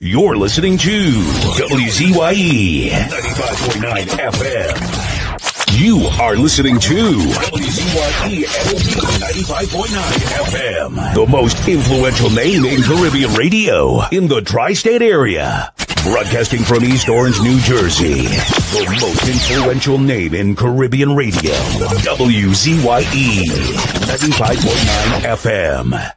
You're listening to WZYE 95.9 FM. You are listening to WZYE 95.9 FM. The most influential name in Caribbean radio in the tri-state area. Broadcasting from East Orange, New Jersey. The most influential name in Caribbean radio. WZYE 95.9 FM.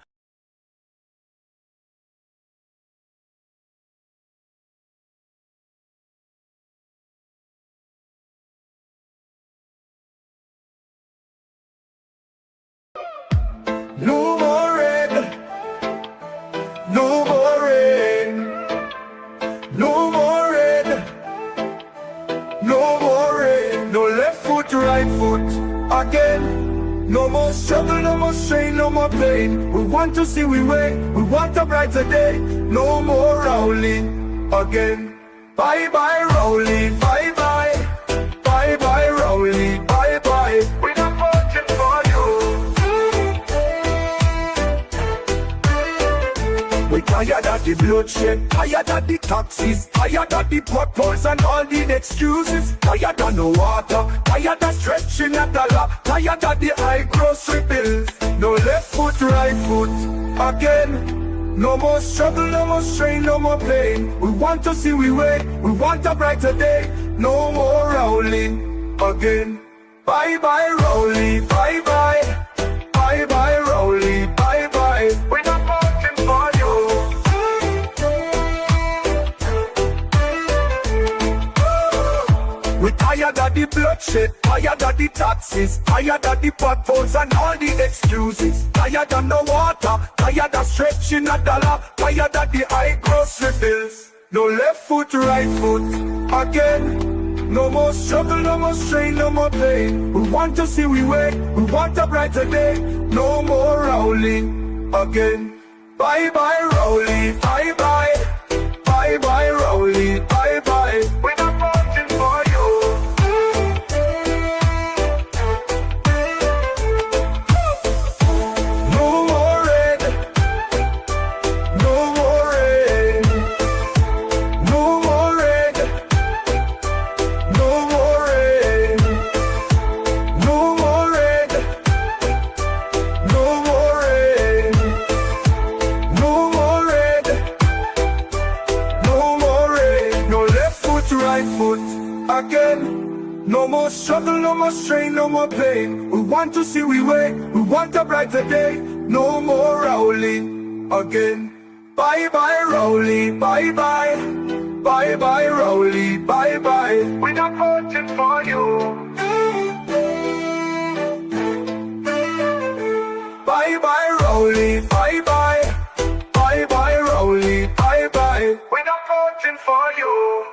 No more rain, no more rain, no more rain, no more rain. No left foot, right foot again. No more struggle, no more strain, no more pain. We want to see we way, we want a brighter day. No more Rowley again. Bye bye Rowley, bye bye, bye bye Rowley, bye bye. We're not watching for you. We tired of the bloodshed, tired of the taxes, tired of the potholes and all the excuses. Tired of no water, tired of stretching at the law, tired of the high grocery bills. No left foot, right foot again. No more struggle, no more strain, no more pain. We want to see we way, we want a brighter day. No more Rowley again. Bye bye Rowley, bye bye, bye bye Rowley, bye bye. We're not voting for you. We tired of the bloodshed, tired of the taxes, tired of the potholes and all the excuses. Tired of no water, tired of stretching a dollar, tired of the high grocery bills. No left foot, right foot again. No more struggle, no more strain, no more pain. We want to see we way, we want a brighter day. No more Rowley again. Bye bye Rowley, bye bye, bye bye Rowley, bye bye. We're not voting for you. No more rain, no more rain, no more rain, no more rain, no more rain, no more rain, no more rain, no more rain. No left foot, right foot again. No more struggle, no more strain, no more pain. We want to see we way, we want a brighter day. No more Rowley again. Bye bye Rowley, bye bye, bye bye Rowley, bye bye. We're not voting for you. Bye bye Rowley, bye bye, bye bye Rowley, bye bye. We're not voting for you.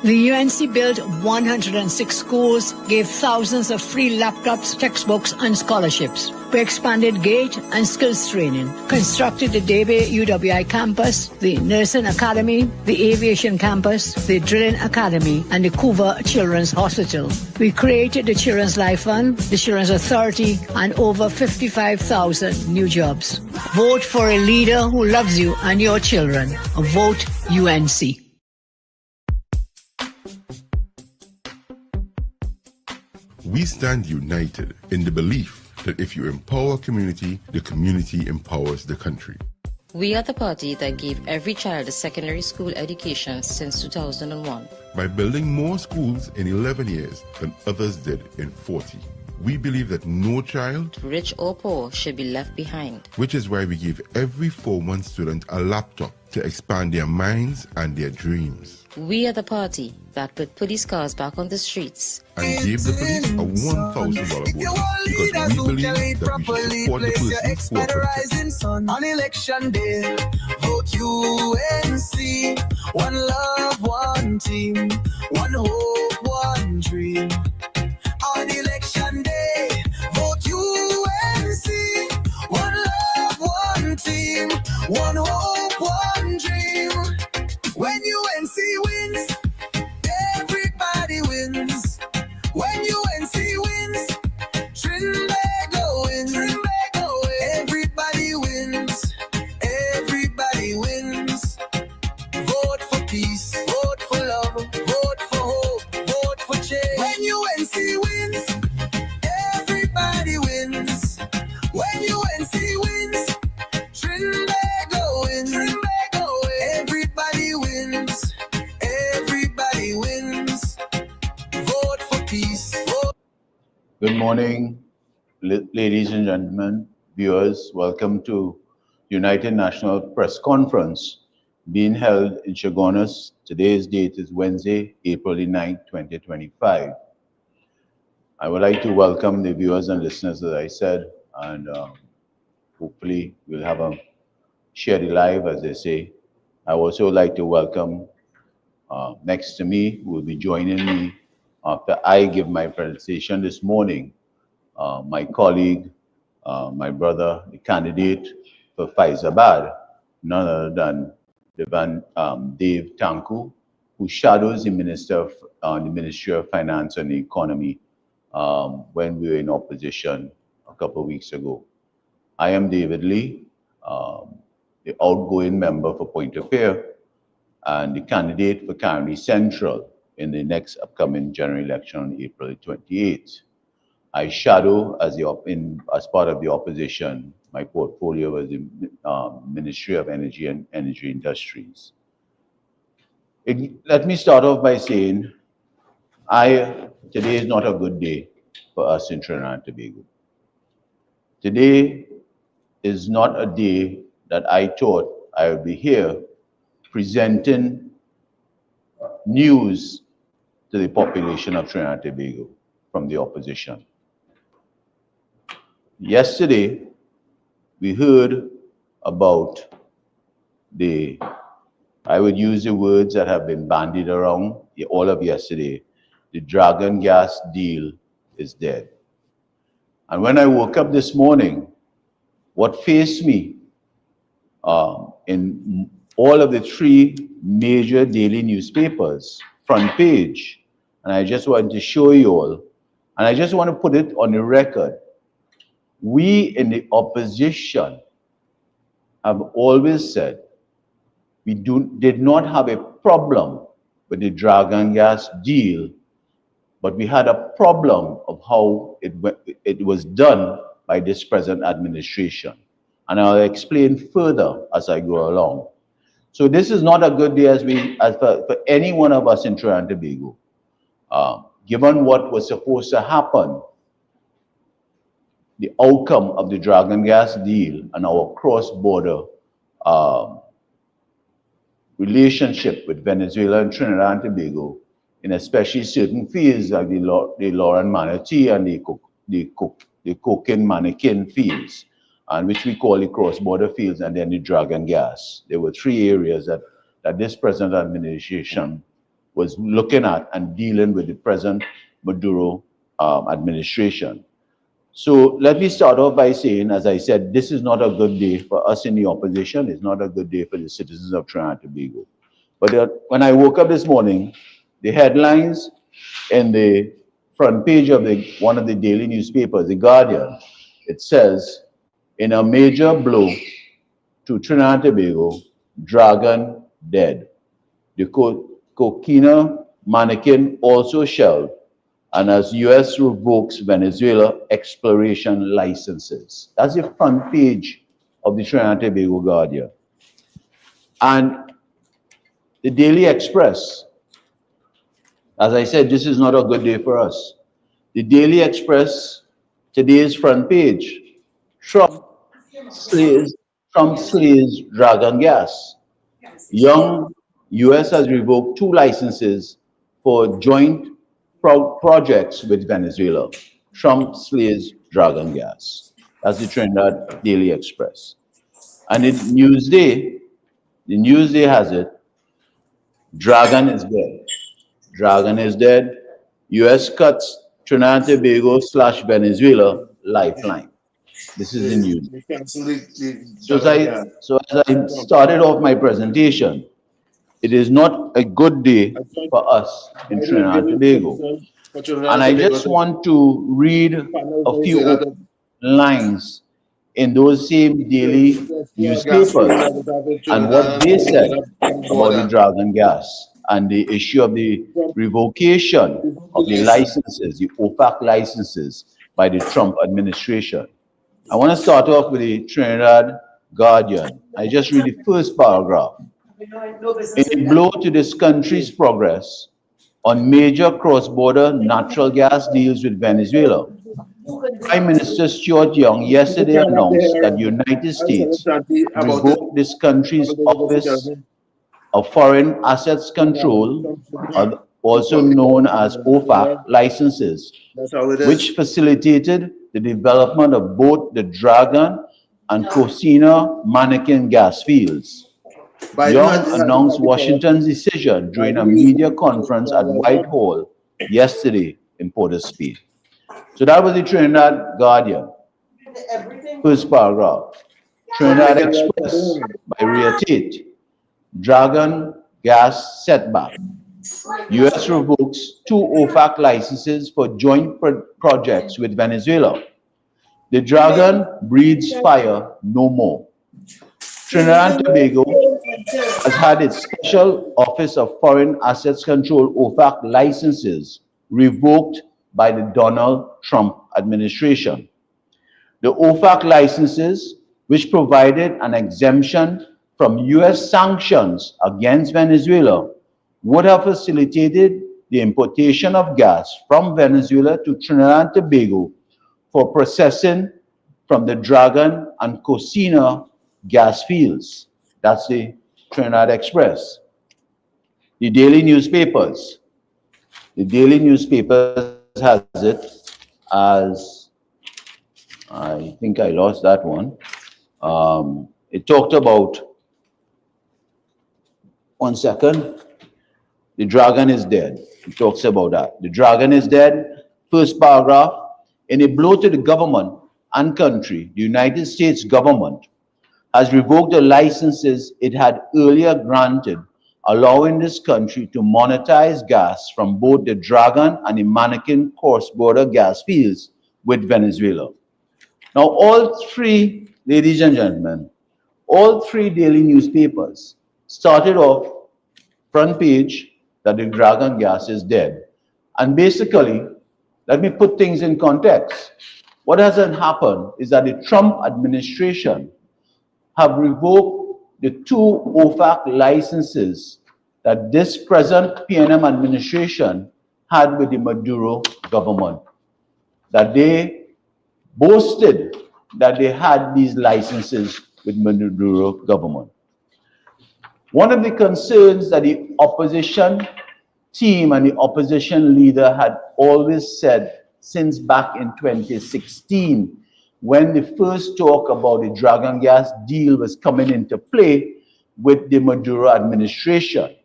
The UNC built 106 schools, gave thousands of free laptops, textbooks, and scholarships. We expanded GATE and skills training, constructed the Debe UWI campus, the Nursing Academy, the Aviation campus, the Drilling Academy, and the Couva Children's Hospital. We created the Children's Life Fund, the Children's Authority, and over 55,000 new jobs. Vote for a leader who loves you and your children. Vote UNC. We stand united in the belief that if you empower a community, the community empowers the country. We are the party that gave every child a secondary school education since 2001. By building more schools in 11 years than others did in 40. We believe that no child, rich or poor, should be left behind. Which is why we give every 4-month student a laptop to expand their minds and their dreams. We are the party that put police cars back on the streets and gave the police a $1,000 bonus because we believe that we should support the persons who are protected. On election day, vote UNC. One love, one team, one hope, one dream. On election day, vote UNC. One love, one team, one hope, one dream. When UNC wins, everybody wins. When UNC wins, Trinbago wins. Everybody wins. morning, ladies and gentlemen, viewers. Welcome to United National Press Conference being held in Chaguanas. Today's date is Wednesday, April 9, 2025. I would like to welcome the viewers and listeners, as I said, and hopefully we'll have a share the live, as they say. I also like to welcome next to me, who will be joining me after I give my presentation this morning, my colleague, my brother, the candidate for Faizabad, none other than Dave Tanku, who shadows the Minister of the Ministry of Finance and the Economy when we were in opposition a couple of weeks ago. I am David Lee, the outgoing member for Pointe-a-Pierre and the candidate for County Central in the next upcoming general election on April 28th. I shadow as part of the opposition. My portfolio was the Ministry of Energy and Energy Industries. Let me start off by saying, today is not a good day for us in Trinidad and Tobago. Today is not a day that I thought I would be here presenting news to the population of Trinidad and Tobago from the opposition. Yesterday, we heard about I would use the words that have been bandied around all of yesterday, the Dragon gas deal is dead. And when I woke up this morning, what faced me in all of the three major daily newspapers, front page, and I just want to show you all, and I just want to put it on the record. We in the opposition have always said we did not have a problem with the Dragon gas deal, but we had a problem of how it was done by this present administration. And I'll explain further as I go along. So this is not a good day for any one of us in Trinidad and Tobago. Given what was supposed to happen, the outcome of the Dragon gas deal and our cross-border relationship with Venezuela and Trinidad and Tobago, in especially certain fields like the Lauren Manatee and the cocaine mannequin fields, and which we call the cross-border fields, and then the Dragon gas. There were three areas that this present administration was looking at and dealing with the present Maduro administration. So let me start off by saying, as I said, this is not a good day for us in the opposition. It's not a good day for the citizens of Trinidad and Tobago. But when I woke up this morning, the headlines in the front page of one of the daily newspapers, The Guardian, it says, in a major blow to Trinidad and Tobago, Dragon dead. The cocaine mannequin also shelled, and as U.S. revokes Venezuela exploration licenses. That's the front page of the Trinidad and Tobago Guardian. And the Daily Express, as I said, this is not a good day for us. The Daily Express, today's front page, Trump slays Dragon gas. Young U.S. has revoked 2 licenses for joint projects with Venezuela. Trump slays Dragon gas. That's the Trinidad Daily Express. And in Newsday, the Newsday has it, Dragon is dead. Dragon is dead. U.S. cuts Trinidad and Tobago / Venezuela lifeline. This is the news. So as I started off my presentation, it is not a good day for us in Trinidad and Tobago. And I just want to read a few lines in those same daily newspapers and what they said about the Dragon gas and the issue of the revocation of the licenses, the OFAC licenses by the Trump administration. I want to start off with the Trinidad Guardian. I just read the first paragraph. In a blow to this country's progress on major cross-border natural gas deals with Venezuela, Prime Minister Stuart Young yesterday announced that the United States revoked this country's Office of Foreign Assets Control, also known as OFAC, licenses, which facilitated the development of both the Dragon and Cocina Mannequin gas fields. Young announced Washington's decision during a media conference at Whitehall yesterday in Port-au-Speed. So that was the Trinidad Guardian. First paragraph. Trinidad Express by Rhea Tate. Dragon gas setback. U.S. revokes 2 OFAC licenses for joint projects with Venezuela. The Dragon breathes fire no more. Trinidad and Tobago has had its Special Office of Foreign Assets Control OFAC licenses revoked by the Donald Trump administration. The OFAC licenses, which provided an exemption from U.S. sanctions against Venezuela, would have facilitated the importation of gas from Venezuela to Trinidad and Tobago for processing from the Dragon and Cocina gas fields. That's the Trinidad Express. The daily newspapers. The daily newspapers has it as, I think I lost that one. It talked about, one second, the Dragon is dead. It talks about that. The Dragon is dead. First paragraph, in a blow to the government and country, the United States government has revoked the licenses it had earlier granted, allowing this country to monetize gas from both the Dragon and the Mannequin cross-border gas fields with Venezuela. Now, all 3, ladies and gentlemen, all 3 daily newspapers started off front page that the Dragon gas is dead. And basically, let me put things in context. What hasn't happened is that the Trump administration have revoked the 2 OFAC licenses that this present PNM administration had with the Maduro government. That they boasted that they had these licenses with Maduro government. One of the concerns that the opposition team and the opposition leader had always said since back in 2016, when the first talk about the Dragon gas deal was coming into play with the Maduro administration,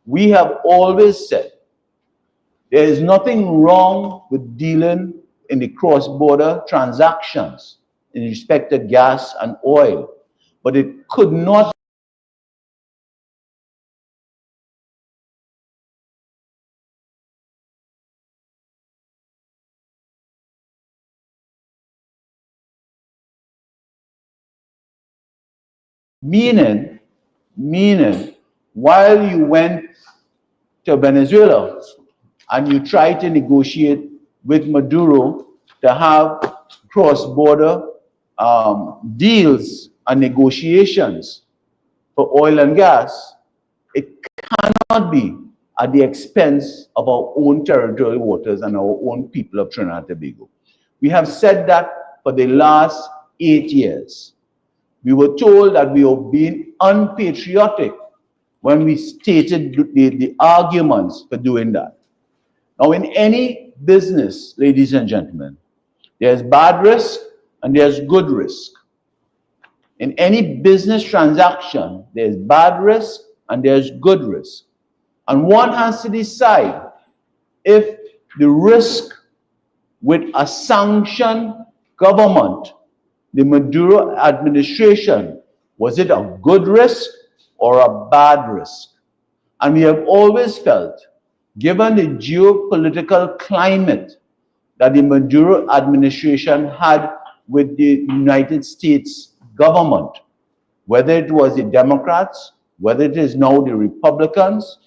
we have always said there is nothing wrong with dealing in the cross-border transactions in respect to gas and oil, but it could not meaning while you went to Venezuela and you tried to negotiate with Maduro to have cross-border deals and negotiations for oil and gas, it cannot be at the expense of our own territorial waters and our own people of Trinidad and Tobago. We have said that for the last 8 years. We were told that we were being unpatriotic when we stated the arguments for doing that. Now, in any business, ladies and gentlemen, there's bad risk and there's good risk. In any business transaction, there's bad risk and there's good risk. And one has to decide if the risk with a sanctioned government, the Maduro administration, was it a good risk or a bad risk? And we have always felt, given the geopolitical climate that the Maduro administration had with the United States government, whether it was the Democrats, whether it is now the Republicans,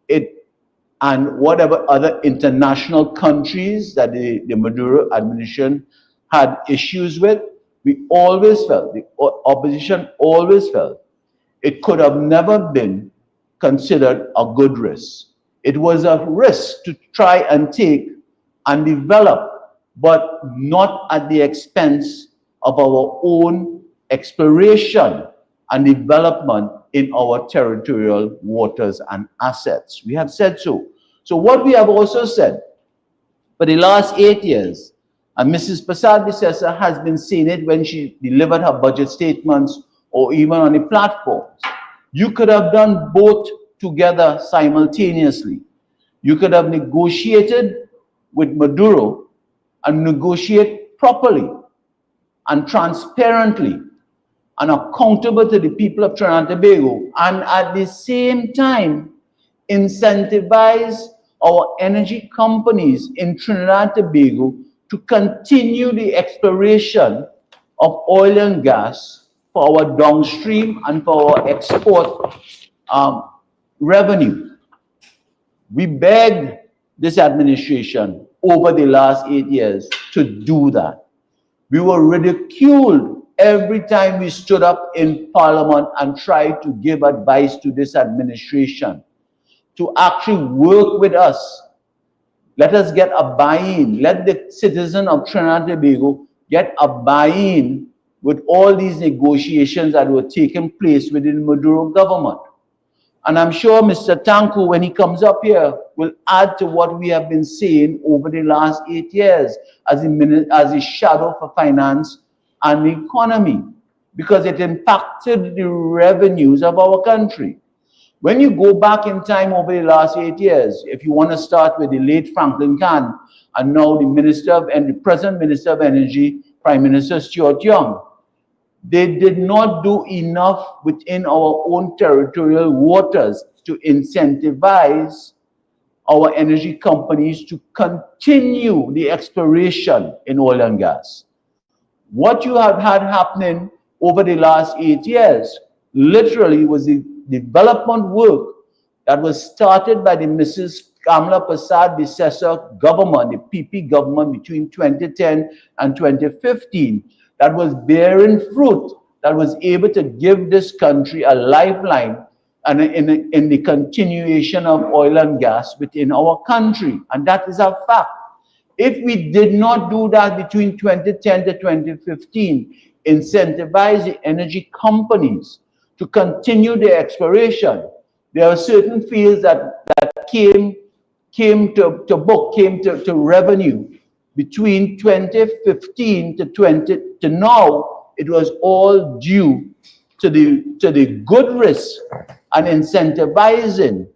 and whatever other international countries that the Maduro administration had issues with, we always felt, the opposition always felt, it could have never been considered a good risk. It was a risk to try and take and develop but not at the expense of our own exploration and development in our territorial waters and assets. We have said so. So what we have also said for the last 8 years, and Mrs. Prasad Bissessa has been saying it when she delivered her budget statements or even on the platforms, you could have done both together simultaneously. You could have negotiated with Maduro and negotiate properly and transparently and accountable to the people of Trinidad and Tobago, and at the same time incentivize our energy companies in Trinidad and Tobago to continue the exploration of oil and gas for our downstream and for our export revenue. We begged this administration over the last 8 years to do that. We were ridiculed every time we stood up in Parliament and tried to give advice to this administration to actually work with us. Let us get a buy-in. Let the citizen of Trinidad and Tobago get a buy-in with all these negotiations that were taking place within the Maduro government. And I'm sure Mr. Tanku, when he comes up here, will add to what we have been saying over the last 8 years as the shadow for finance and the economy, because it impacted the revenues of our country. When you go back in time over the last 8 years, if you want to start with the late Franklin Kahn and now the present Minister of Energy, Prime Minister Stuart Young, they did not do enough within our own territorial waters to incentivize our energy companies to continue the exploration in oil and gas. What you have had happening over the last 8 years literally was the development work that was started by the Mrs. Kamala Prasad Bissessa government, the PP government between 2010 and 2015, that was bearing fruit, that was able to give this country a lifeline and in the continuation of oil and gas within our country. And that is a fact. If we did not do that between 2010 to 2015, incentivize the energy companies to continue their exploration, there are certain fields that came to revenue between 2015 to now. It was all due to the good risk and incentivizing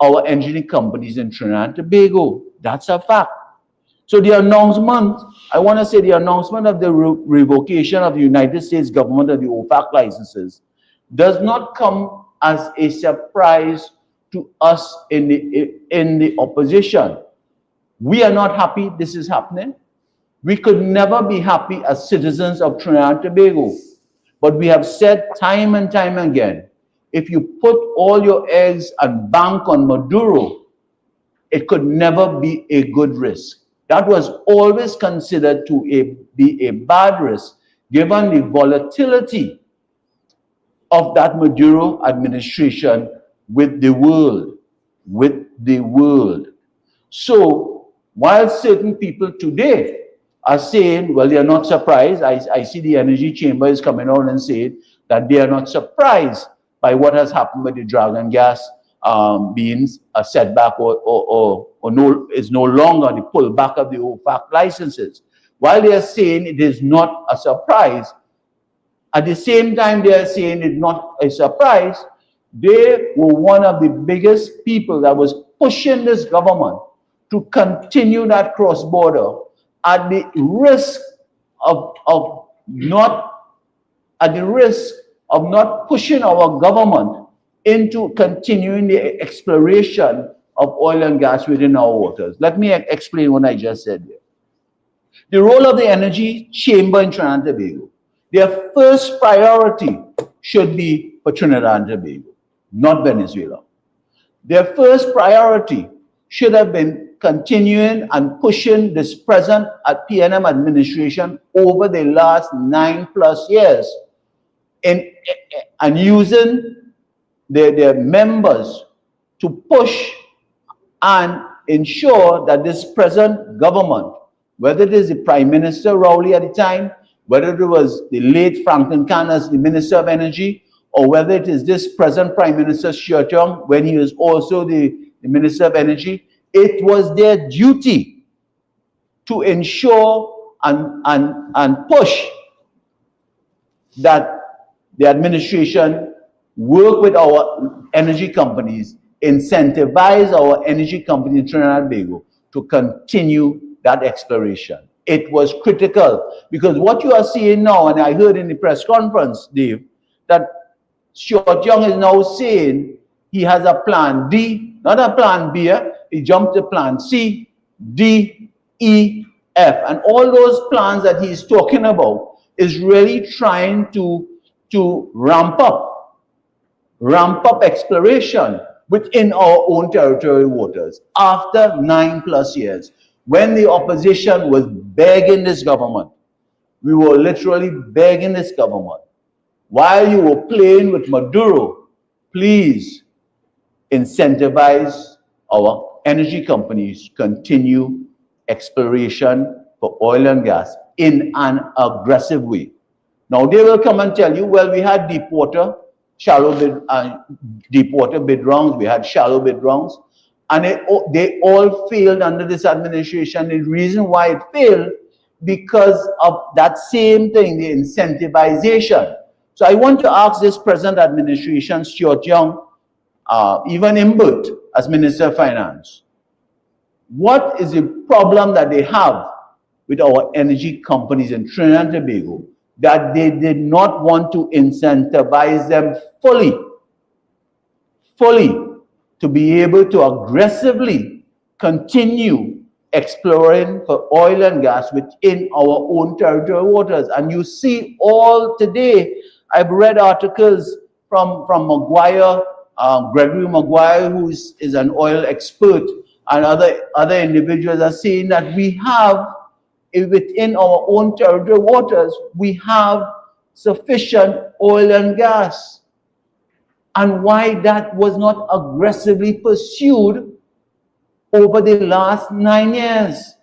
our energy companies in Trinidad and Tobago. That's a fact. So the announcement, I want to say the announcement of the revocation of the United States government of the OFAC licenses does not come as a surprise to us in the opposition. We are not happy this is happening. We could never be happy as citizens of Trinidad and Tobago. But we have said time and time again, if you put all your eggs and bank on Maduro, it could never be a good risk. That was always considered to be a bad risk, given the volatility of that Maduro administration with the world. So, while certain people today are saying, well, they are not surprised, I see the energy chamber is coming out and saying that they are not surprised by what has happened with the dragon gas being a setback or is no longer the pullback of the OFAC licenses. While they are saying it is not a surprise, at the same time they are saying it's not a surprise, they were one of the biggest people that was pushing this government to continue that cross-border at the risk of not pushing our government into continuing the exploration of oil and gas within our waters. Let me explain what I just said here. The role of the energy chamber in Trinidad and Tobago, their first priority should be for Trinidad and Tobago, not Venezuela. Their first priority should have been continuing and pushing this present PNM administration over the last 9+ years and using their members to push and ensure that this present government, whether it is the Prime Minister Rowley at the time, whether it was the late Franklin Khan as the Minister of Energy, or whether it is this present Prime Minister Stuart Young when he was also the Minister of Energy, it was their duty to ensure and push that the administration work with our energy companies, incentivize our energy company in Trinidad and Tobago to continue that exploration. It was critical because what you are seeing now, and I heard in the press conference, Dave, that Stuart Young is now saying he has a plan D, not a plan B. He jumped to plan C, D, E, F. And all those plans that he's talking about is really trying to ramp up exploration within our own territorial waters after 9+ years. When the opposition was begging this government, we were literally begging this government, while you were playing with Maduro, please incentivize our energy companies continue exploration for oil and gas in an aggressive way. Now they will come and tell you, well, we had deep water bid rounds, we had shallow bid rounds, and they all failed under this administration. The reason why it failed, because of that same thing, the incentivization. So I want to ask this present administration, Stuart Young, even Imbert as Minister of Finance, what is the problem that they have with our energy companies in Trinidad and Tobago that they did not want to incentivize them fully to be able to aggressively continue exploring for oil and gas within our own territorial waters? And you see all today, I've read articles from Maguire, Gregory Maguire, who is an oil expert, and other individuals are saying that we have, within our own territorial waters, we have sufficient oil and gas. And why that was not aggressively pursued over the last 9 years.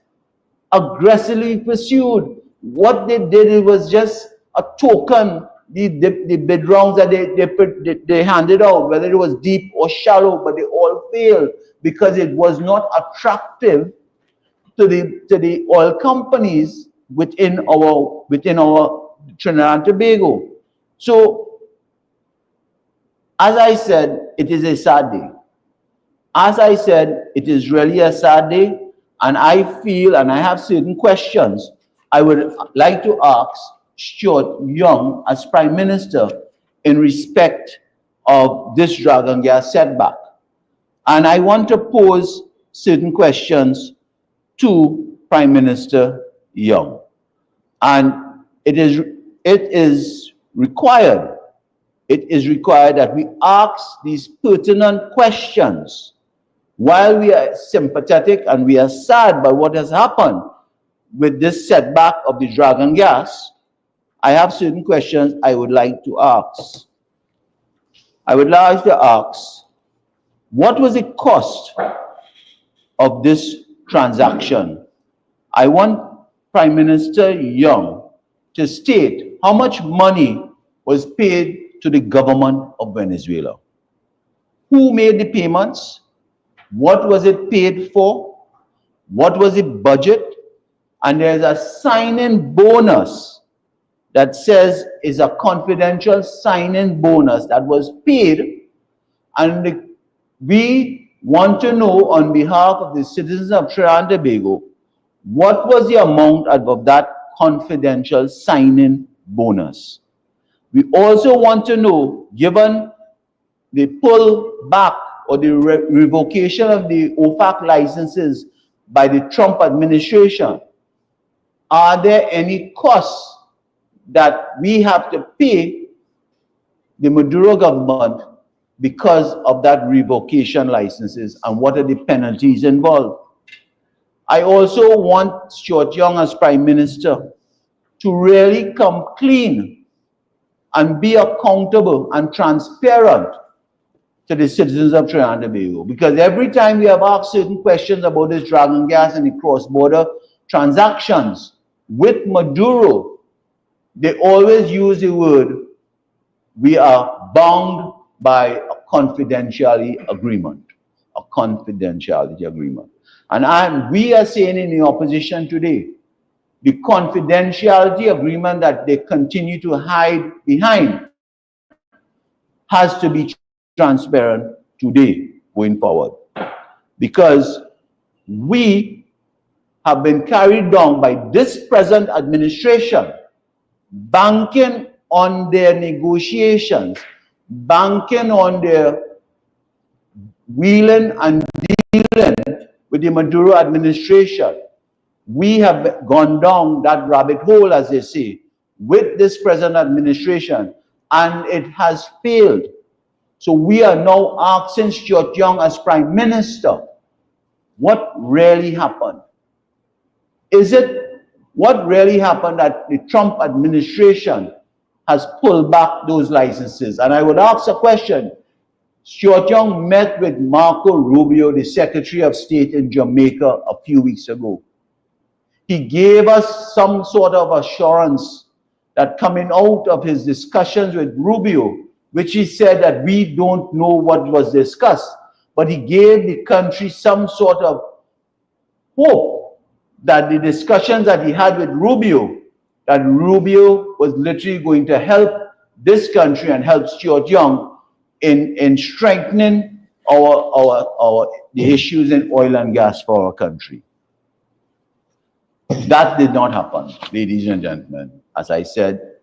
Aggressively pursued. What they did, it was just a token, the bid rounds that they handed out, whether it was deep or shallow, but they all failed because it was not attractive to the oil companies within our Trinidad and Tobago. So, as I said, it is a sad day. As I said, it is really a sad day, and I feel, and I have certain questions I would like to ask Stuart Young as Prime Minister in respect of this Dragon gas setback. And I want to pose certain questions to Prime Minister Young. And it is required that we ask these pertinent questions. While we are sympathetic and we are sad by what has happened with this setback of the Dragon gas, I have certain questions I would like to ask. I would like to ask, what was the cost of this transaction? I want Prime Minister Young to state how much money was paid to the government of Venezuela. Who made the payments? What was it paid for? What was the budget? And there's a sign-in bonus that says is a confidential sign-in bonus that was paid. And we want to know on behalf of the citizens of Trinidad and Tobago, what was the amount of that confidential sign-in bonus? We also want to know, given the pull back or the revocation of the OFAC licenses by the Trump administration, are there any costs that we have to pay the Maduro government because of that revocation licenses, and what are the penalties involved? I also want Stuart Young as Prime Minister to really come clean and be accountable and transparent to the citizens of Trinidad and Tobago. Because every time we have asked certain questions about this dragon gas and the cross-border transactions with Maduro, they always use the word, we are bound by a confidentiality agreement. A confidentiality agreement. And we are saying in the opposition today, the confidentiality agreement that they continue to hide behind has to be transparent today going forward. Because we have been carried down by this present administration, banking on their negotiations, banking on their wheeling and dealing with the Maduro administration. We have gone down that rabbit hole, as they say, with this present administration, and it has failed. So we are now asking Stuart Young as Prime Minister, what really happened? Is it what really happened that the Trump administration has pulled back those licenses? And I would ask a question. Stuart Young met with Marco Rubio, the Secretary of State in Jamaica, a few weeks ago. He gave us some sort of assurance that coming out of his discussions with Rubio, which he said that we don't know what was discussed, but he gave the country some sort of hope that the discussions that he had with Rubio, that Rubio was literally going to help this country and help Stuart Young in strengthening the issues in oil and gas for our country. That did not happen, ladies and gentlemen. As I said,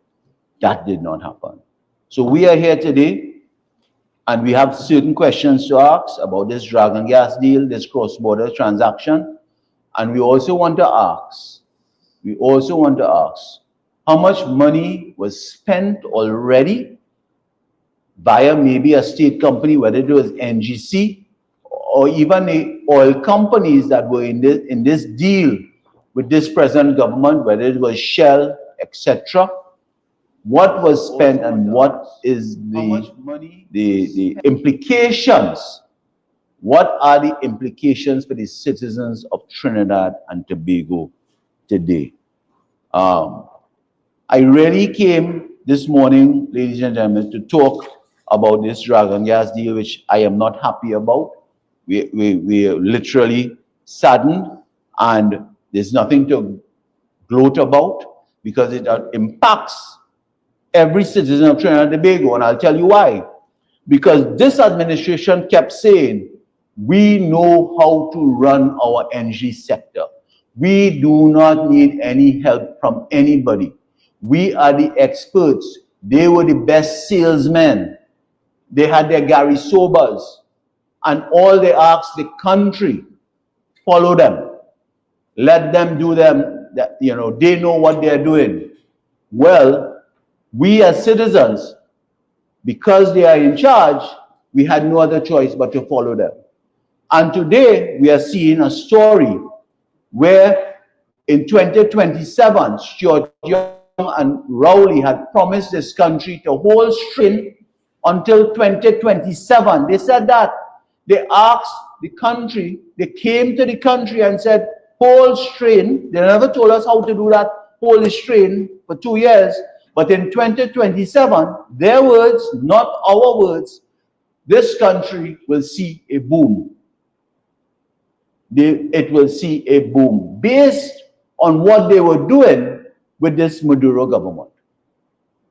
that did not happen. So we are here today, and we have certain questions to ask about this dragon gas deal, this cross-border transaction. And we also want to ask, how much money was spent already via maybe a state company, whether it was NGC or even the oil companies that were in this deal with this present government, whether it was Shell, etc. What was spent and what is the implications? What are the implications for the citizens of Trinidad and Tobago today? I really came this morning, ladies and gentlemen, to talk about this dragon gas deal, which I am not happy about. We are literally saddened, and there's nothing to gloat about because it impacts every citizen of Trinidad and Tobago, and I'll tell you why. Because this administration kept saying, we know how to run our energy sector. We do not need any help from anybody. We are the experts. They were the best salesmen. They had their Gary Sobers, and all they asked the country, follow them. Let them do them, they know what they're doing. Well, we as citizens, because they are in charge, we had no other choice but to follow them. And today, we are seeing a story where in 2027, Stuart Young and Rowley had promised this country to hold strain until 2027. They said that. They asked the country, they came to the country and said, hold strain. They never told us how to do that, hold the strain for 2 years. But in 2027, their words, not our words, this country will see a boom. It will see a boom based on what they were doing with this Maduro government.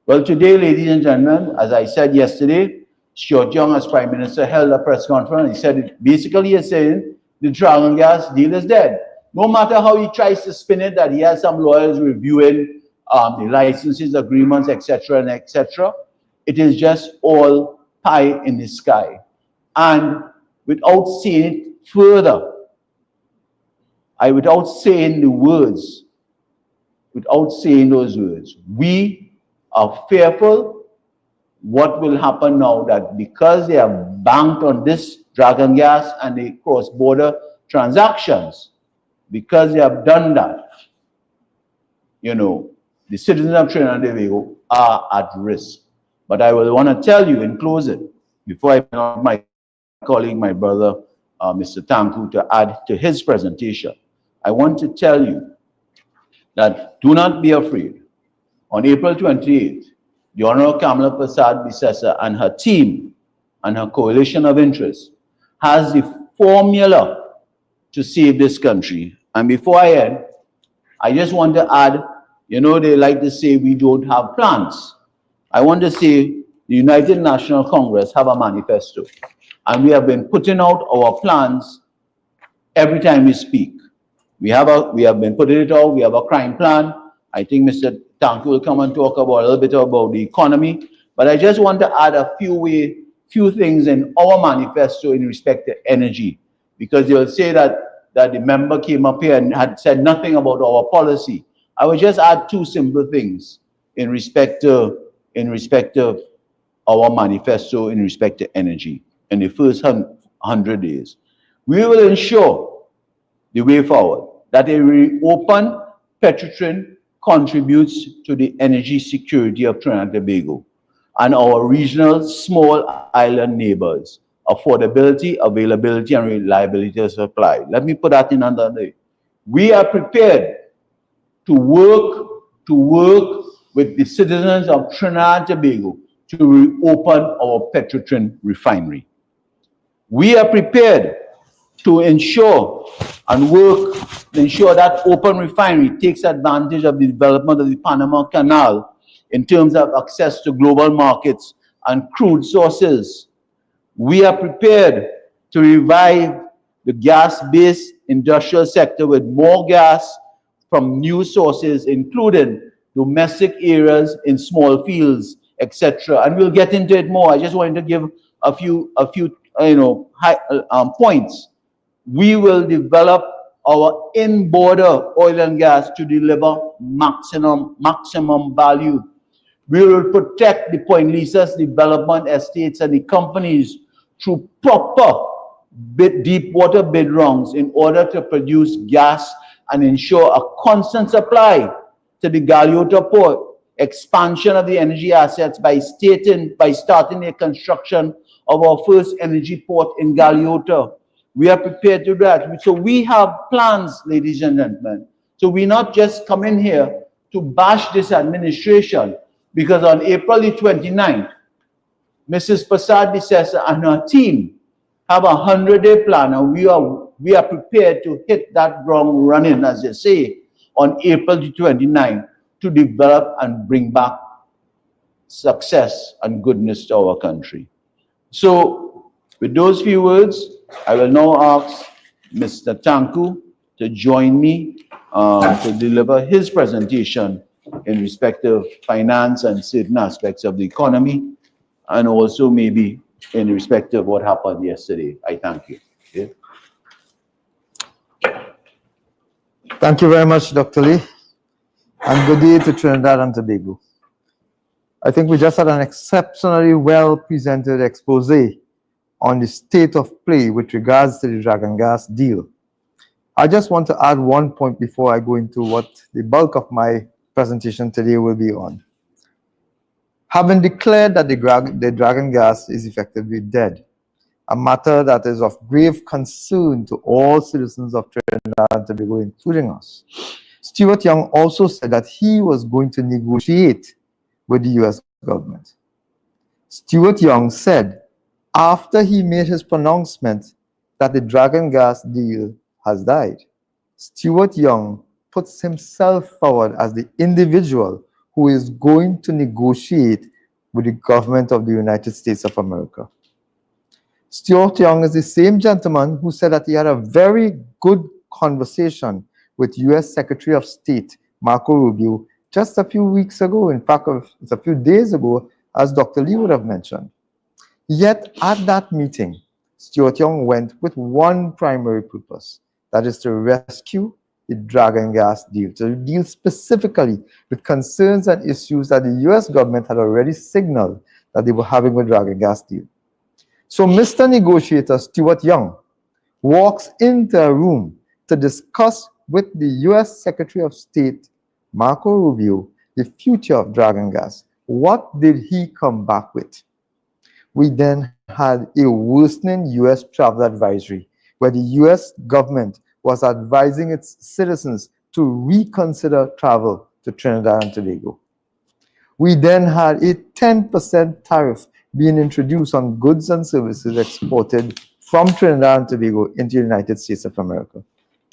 Well, today, ladies and gentlemen, as I said yesterday, Stuart Young as Prime Minister held a press conference. He said, basically he's saying the dragon gas deal is dead. No matter how he tries to spin it, that he has some lawyers reviewing the licenses, agreements, etc., and etc., it is just all pie in the sky. And without saying it further, without saying the words, without saying those words, we are fearful what will happen now, that because they have banked on this dragon gas and the cross-border transactions, because they have done that, the citizens of Trinidad and Tobago are at risk. But I will want to tell you in closing, before I bring on my colleague, my brother, Mr. Tanku, to add to his presentation, I want to tell you that do not be afraid. On April 28th, the Honorable Kamala Prasad-Bissessar and her team and her coalition of interests has the formula to save this country. And before I end, I just want to add, you know, they like to say we don't have plans. I want to say the United National Congress have a manifesto, and we have been putting out our plans every time we speak. We have been putting it out. We have a crime plan. I think Mr. Tanku will come and talk about a little bit about the economy. But I just want to add a few things in our manifesto in respect to energy, because they'll say that the member came up here and had said nothing about our policy. I will just add two simple things in respect of our manifesto in respect to energy in the first 100 days. We will ensure the way forward that a reopened Petrotrin contributes to the energy security of Trinidad and Tobago and our regional small island neighbors, affordability, availability, and reliability of supply. Let me put that in another way. We are prepared to work with the citizens of Trinidad and Tobago to reopen our Petrotrin refinery. We are prepared to ensure and work to ensure that open refinery takes advantage of the development of the Panama Canal in terms of access to global markets and crude sources. We are prepared to revive the gas-based industrial sector with more gas from new sources, including domestic areas in small fields, etc. And we'll get into it more. I just wanted to give a few points. We will develop our in-border oil and gas to deliver maximum value. We will protect the Point Lisa's development estates and the companies through proper deep water bid rounds in order to produce gas and ensure a constant supply to the Galeota port, expansion of the energy assets by starting the construction of our first energy port in Galeota. We are prepared to do that. So we have plans, ladies and gentlemen. So we're not just coming here to bash this administration, because on April the 29th, Mrs. Prasad-Bissessar and her team have a 100-day plan, and we are prepared to hit that ground running, as they say, on April the 29th to develop and bring back success and goodness to our country. So with those few words, I will now ask Mr. Tanku to join me to deliver his presentation in respect of finance and certain aspects of the economy, and also maybe in respect of what happened yesterday. I thank you. Okay? Thank you very much, Dr. Lee, and good day to Trinidad and Tobago. I think we just had an exceptionally well-presented expose on the state of play with regards to the Dragon Gas deal. I just want to add one point before I go into what the bulk of my presentation today will be on. Having declared that the Dragon Gas is effectively dead, a matter that is of grave concern to all citizens of Trinidad and Tobago, including us, Stuart Young also said that he was going to negotiate with the US government. Stuart Young said, after he made his pronouncement that the Dragon Gas deal has died, Stuart Young puts himself forward as the individual who is going to negotiate with the government of the United States of America. Stuart Young is the same gentleman who said that he had a very good conversation with US Secretary of State Marco Rubio just a few weeks ago, in fact, it's a few days ago, as Dr. Lee would have mentioned. Yet at that meeting, Stuart Young went with one primary purpose, that is to rescue the Dragon Gas deal, to deal specifically with concerns and issues that the US government had already signaled that they were having with Dragon Gas deal. So Mr. Negotiator Stuart Young walks into a room to discuss with the US Secretary of State Marco Rubio the future of Dragon Gas. What did he come back with? We then had a worsening US travel advisory, where the US government was advising its citizens to reconsider travel to Trinidad and Tobago. We then had a 10% tariff being introduced on goods and services exported from Trinidad and Tobago into the United States of America.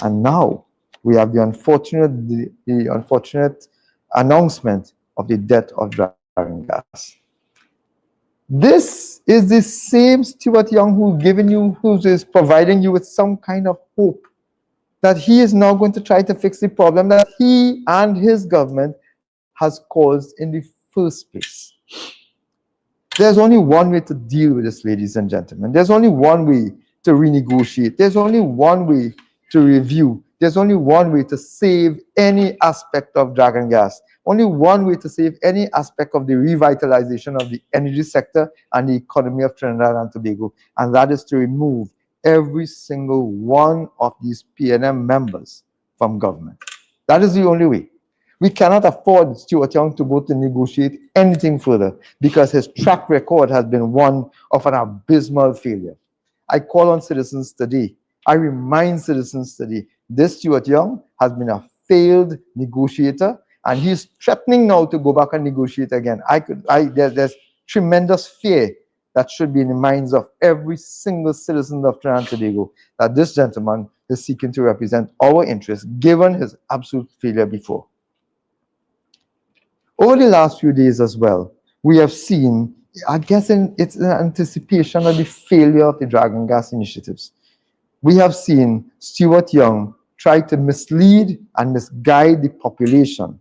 And now we have the unfortunate announcement of the death of Dragon Gas. This is the same Stuart Young who is providing you with some kind of hope that he is now going to try to fix the problem that he and his government has caused in the first place. There's only one way to deal with this, ladies and gentlemen. There's only one way to renegotiate. There's only one way to review. There's only one way to save any aspect of Dragon Gas. Only one way to save any aspect of the revitalization of the energy sector and the economy of Trinidad and Tobago, and that is to remove every single one of these PNM members from government. That is the only way. We cannot afford Stuart Young to go to negotiate anything further because his track record has been one of an abysmal failure. I call on citizens today. I remind citizens today, this Stuart Young has been a failed negotiator, and he's threatening now to go back and negotiate again. There's tremendous fear that should be in the minds of every single citizen of Trinidad and Tobago that this gentleman is seeking to represent our interests, given his absolute failure before. Over the last few days as well, we have seen, I guess it's an anticipation of the failure of the Dragon Gas initiatives. We have seen Stuart Young try to mislead and misguide the population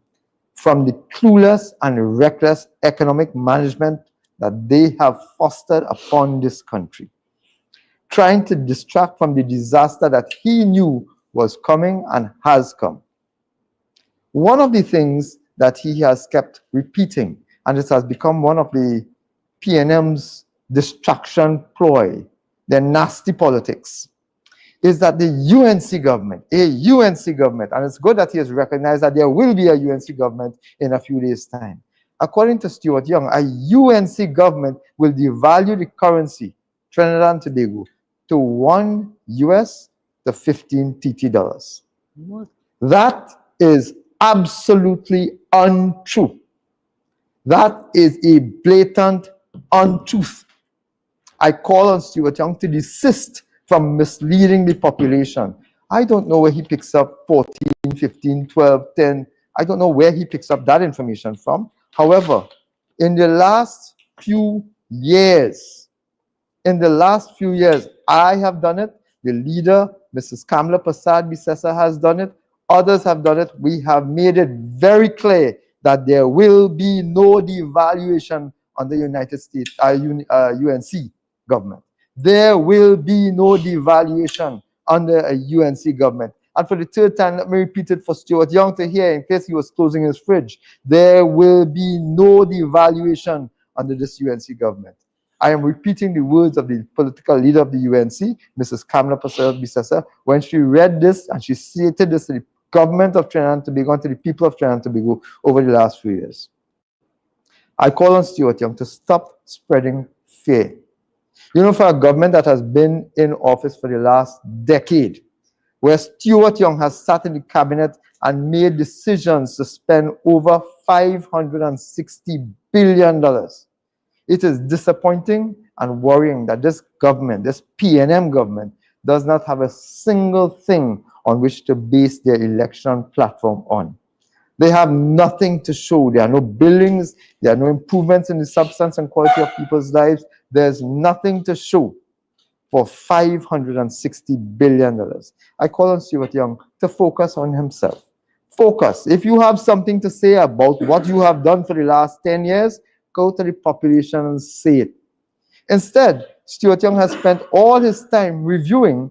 from the clueless and reckless economic management that they have fostered upon this country, trying to distract from the disaster that he knew was coming and has come. One of the things that he has kept repeating, and it has become one of the PNM's distraction ploy, their nasty politics, is that the UNC government, and it's good that he has recognized that there will be a UNC government in a few days' time. According to Stuart Young, a UNC government will devalue the currency, Trinidad and Tobago, to $1 to 15 TT dollars. That is absolutely untrue. That is a blatant untruth. I call on Stuart Young to desist from misleading the population. I don't know where he picks up 14, 15, 12, 10. I don't know where he picks up that information from. However, in the last few years, I have done it. The leader, Mrs. Kamala Prasad-Bissessar, has done it. Others have done it. We have made it very clear that there will be no devaluation on the United States, UNC government. There will be no devaluation under a UNC government. And for the third time, let me repeat it for Stuart Young to hear in case he was closing his fridge. There will be no devaluation under this UNC government. I am repeating the words of the political leader of the UNC, Mrs. Kamala Prasad-Bissessar, when she read this and she stated this to the government of Trinidad and Tobago and to the people of Trinidad and Tobago over the last few years. I call on Stuart Young to stop spreading fear. You know, for a government that has been in office for the last decade, where Stuart Young has sat in the cabinet and made decisions to spend over $560 billion, it is disappointing and worrying that this government, this PNM government, does not have a single thing on which to base their election platform on. They have nothing to show. There are no buildings. There are no improvements in the substance and quality of people's lives. There's nothing to show for $560 billion. I call on Stuart Young to focus on himself. Focus. If you have something to say about what you have done for the last 10 years, go to the population and say it. Instead, Stuart Young has spent all his time reviewing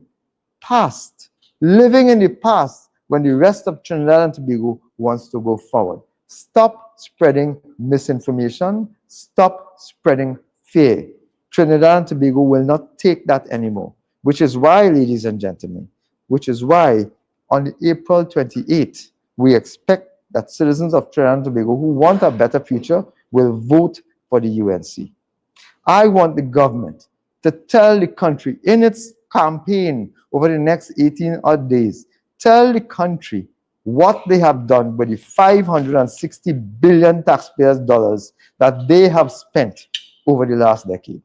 past, living in the past, when the rest of Trinidad and Tobago wants to go forward. Stop spreading misinformation. Stop spreading fear. Trinidad and Tobago will not take that anymore, which is why, ladies and gentlemen, which is why on April 28th, we expect that citizens of Trinidad and Tobago who want a better future will vote for the UNC. I want the government to tell the country in its campaign over the next 18 odd days, tell the country what they have done with the 560 billion taxpayers' dollars that they have spent over the last decade.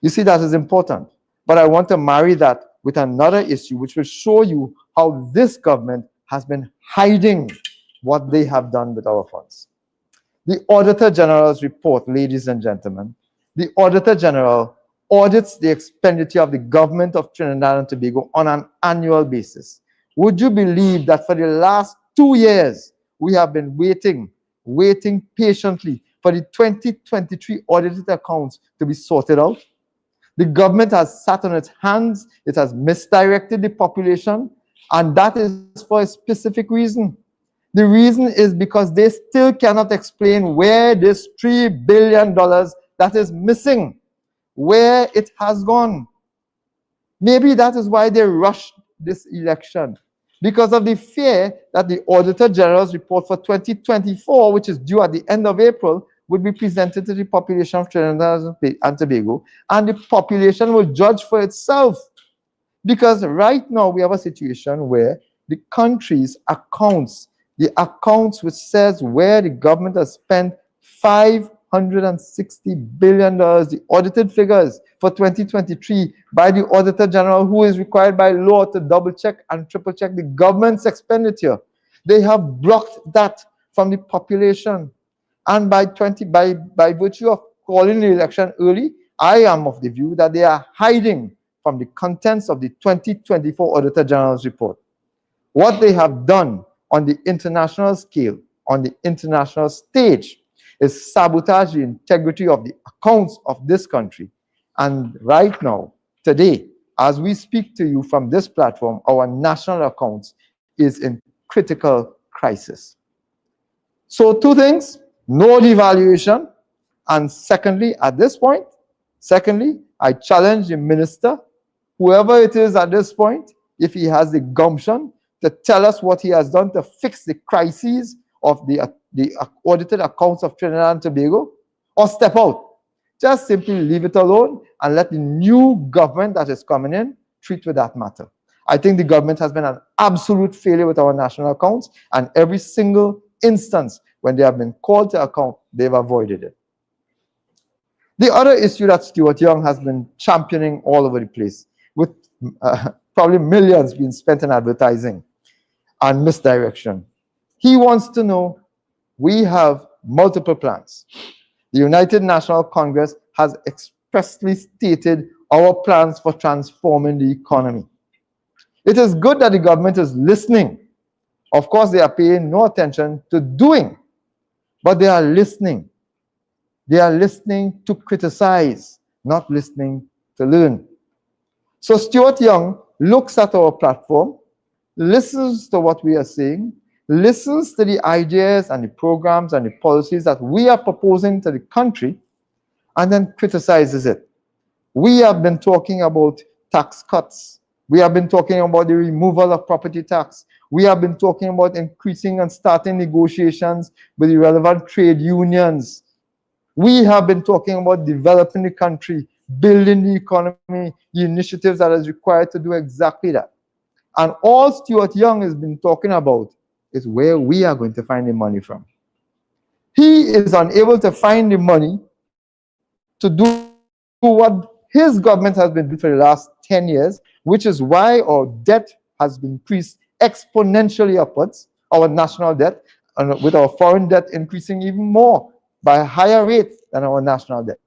You see, that is important. But I want to marry that with another issue which will show you how this government has been hiding what they have done with our funds. The Auditor General's report, ladies and gentlemen, the Auditor General audits the expenditure of the government of Trinidad and Tobago on an annual basis. Would you believe that for the last 2 years, we have been waiting patiently for the 2023 audited accounts to be sorted out? The government has sat on its hands, it has misdirected the population, and that is for a specific reason. The reason is because they still cannot explain where this $3 billion that is missing, where it has gone. Maybe that is why they rushed this election, because of the fear that the Auditor General's report for 2024, which is due at the end of April, would be presented to the population of Trinidad and Tobago, and the population will judge for itself. Because right now we have a situation where the country's accounts, the accounts which says where the government has spent $560 billion, the audited figures for 2023 by the Auditor General, who is required by law to double check and triple check the government's expenditure. They have blocked that from the population. And by virtue of calling the election early, I am of the view that they are hiding from the contents of the 2024 Auditor General's report. What they have done on the international scale, on the international stage, is sabotage the integrity of the accounts of this country. And right now, today, as we speak to you from this platform, our national accounts is in critical crisis. So 2 things, no devaluation, and secondly, at this point, I challenge the minister, whoever it is at this point, if he has the gumption to tell us what he has done to fix the crises of the audited accounts of Trinidad and Tobago, or step out. Just simply leave it alone and let the new government that is coming in treat with that matter. I think the government has been an absolute failure with our national accounts, and every single instance when they have been called to account, they've avoided it. The other issue that Stuart Young has been championing all over the place, with probably millions being spent in advertising and misdirection. He wants to know, we have multiple plans. The United National Congress has expressly stated our plans for transforming the economy. It is good that the government is listening. Of course, they are paying no attention to doing, but they are listening. They are listening to criticize, not listening to learn. So Stuart Young looks at our platform, listens to what we are saying, listens to the ideas and the programs and the policies that we are proposing to the country, and then criticizes it. We have been talking about tax cuts. We have been talking about the removal of property tax. We have been talking about increasing and starting negotiations with the relevant trade unions. We have been talking about developing the country, building the economy, the initiatives that is required to do exactly that. And all Stuart Young has been talking about is where we are going to find the money from. He is unable to find the money to do what his government has been doing for the last 10 years, which is why our debt has increased exponentially upwards, our national debt, and with our foreign debt increasing even more by a higher rate than our national debt.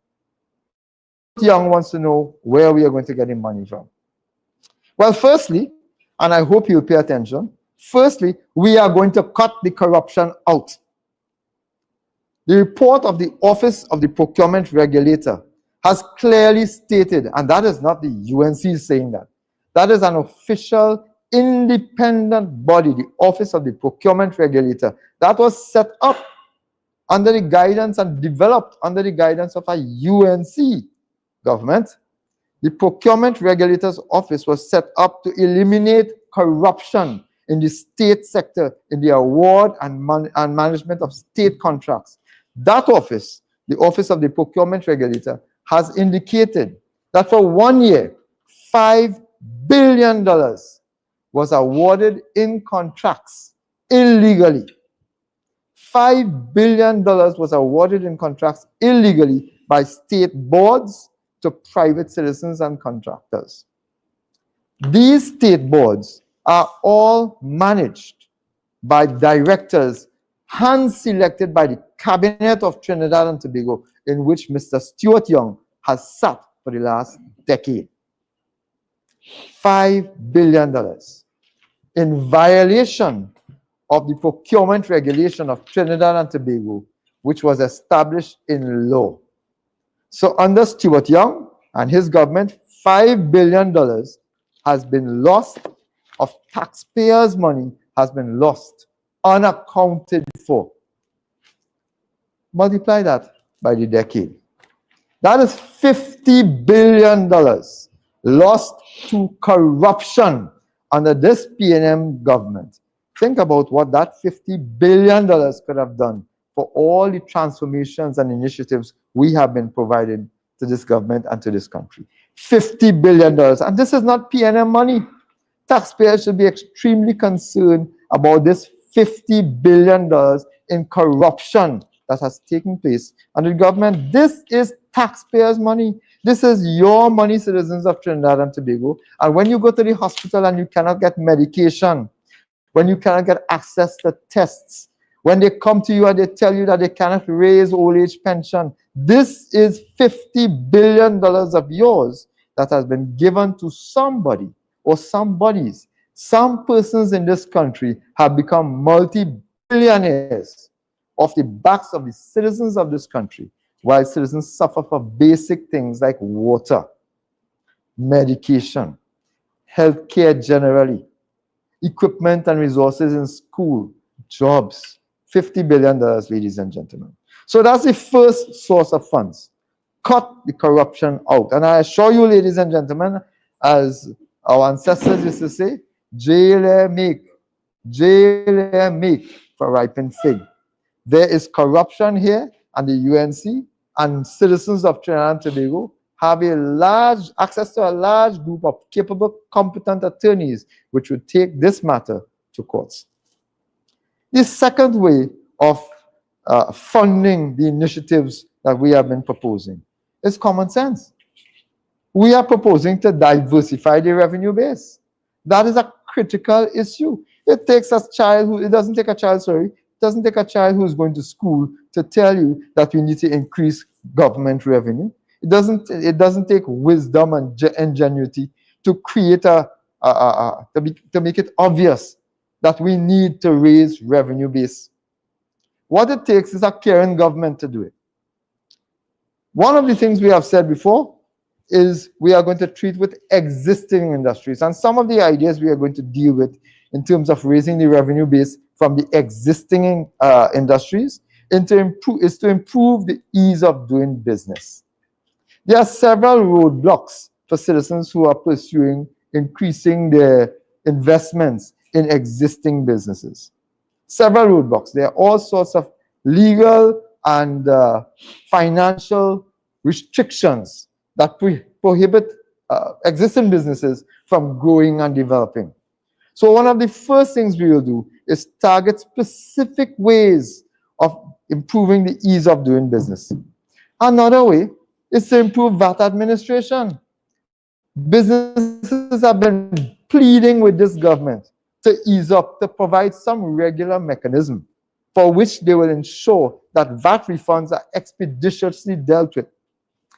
Young wants to know where we are going to get the money from. Well, firstly, and I hope you'll pay attention, firstly, we are going to cut the corruption out. The report of the Office of the Procurement Regulator has clearly stated, and that is not the UNC saying that, that is an official independent body, the Office of the Procurement Regulator, that was set up under the guidance and developed under the guidance of a UNC government. The Procurement Regulator's Office was set up to eliminate corruption in the state sector, in the award and management of state contracts. That office, the Office of the Procurement Regulator, has indicated that for 1 year, $5 billion was awarded in contracts illegally. $5 billion was awarded in contracts illegally by state boards to private citizens and contractors. These state boards are all managed by directors hand-selected by the Cabinet of Trinidad and Tobago, in which Mr. Stuart Young has sat for the last decade. $5 billion in violation of the procurement regulation of Trinidad and Tobago, which was established in law. So under Stuart Young and his government, $5 billion has been lost, of taxpayers' money has been lost, unaccounted for. Multiply that by the decade. That is $50 billion lost to corruption under this PNM government. Think about what that $50 billion could have done for all the transformations and initiatives we have been providing to this government and to this country. $50 billion. And this is not PNM money. Taxpayers should be extremely concerned about this $50 billion in corruption that has taken place under the government. This is taxpayers' money. This is your money, citizens of Trinidad and Tobago. And when you go to the hospital and you cannot get medication, when you cannot get access to tests, when they come to you and they tell you that they cannot raise old age pension, this is $50 billion of yours that has been given to somebody or somebodies. Some persons in this country have become multi-billionaires off the backs of the citizens of this country, while citizens suffer for basic things like water, medication, healthcare generally, equipment and resources in school, jobs. $50 billion, ladies and gentlemen. So that's the first source of funds. Cut the corruption out. And I assure you, ladies and gentlemen, as our ancestors used to say, jail make for ripened fig. There is corruption here, and the UNC and citizens of Trinidad and Tobago have a large access to a large group of capable, competent attorneys which would take this matter to courts. The second way of funding the initiatives that we have been proposing is common sense. We are proposing to diversify the revenue base. That is a critical issue. It takes a child who, it doesn't take a child who's going to school to tell you that we need to increase government revenue. It doesn't take wisdom and ingenuity to create to make it obvious that we need to raise revenue base. What it takes is a caring government to do it. One of the things we have said before is we are going to treat with existing industries, and some of the ideas we are going to deal with in terms of raising the revenue base from the existing industries is to improve the ease of doing business. There are several roadblocks for citizens who are pursuing increasing their investments in existing businesses. Several roadblocks. There are all sorts of legal and financial restrictions that prohibit existing businesses from growing and developing. So one of the first things we will do is target specific ways of improving the ease of doing business. Another way is to improve VAT administration. Businesses have been pleading with this government to ease up, to provide some regular mechanism for which they will ensure that VAT refunds are expeditiously dealt with.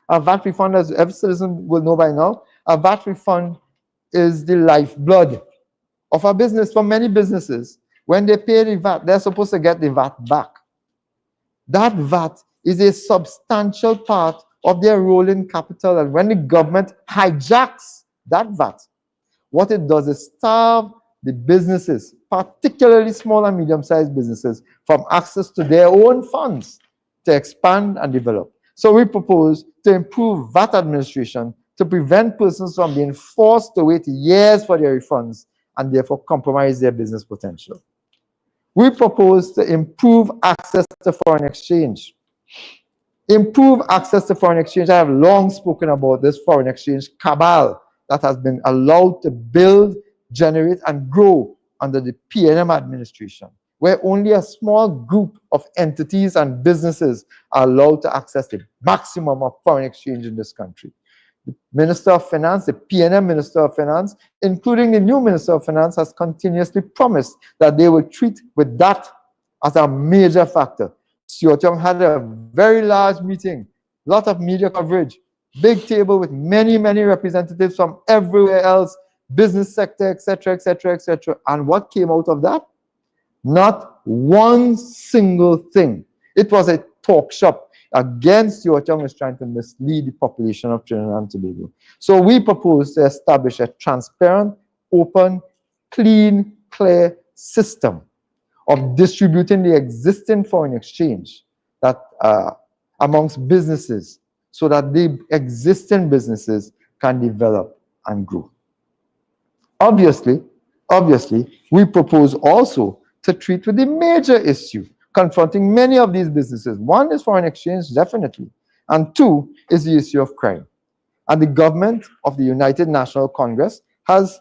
A VAT refund, as every citizen will know by now, a VAT refund is the lifeblood of a business. For many businesses, when they pay the VAT, they're supposed to get the VAT back. That VAT is a substantial part of their rolling capital, and when the government hijacks that VAT, what it does is starve the businesses, particularly small and medium-sized businesses, from access to their own funds to expand and develop. So we propose to improve VAT administration to prevent persons from being forced to wait years for their refunds and therefore compromise their business potential. We propose to improve access to foreign exchange. Improve access to foreign exchange. I have long spoken about this foreign exchange cabal that has been allowed to build, generate, and grow under the PNM administration, where only a small group of entities and businesses are allowed to access the maximum of foreign exchange in this country. The Minister of Finance, the PNM Minister of Finance, including the new Minister of Finance, has continuously promised that they will treat with that as a major factor. Siotong had a very large meeting, lot of media coverage, big table with many, many representatives from everywhere else, business sector, etc., etc., etc. And what came out of that? Not one single thing. It was a talk shop. Again, Siotong is trying to mislead the population of Trinidad and Tobago. So we propose to establish a transparent, open, clean, clear system of distributing the existing foreign exchange that amongst businesses, so that the existing businesses can develop and grow. Obviously, we propose also to treat with the major issue confronting many of these businesses. One is foreign exchange, definitely, and two is the issue of crime. And the government of the United National Congress has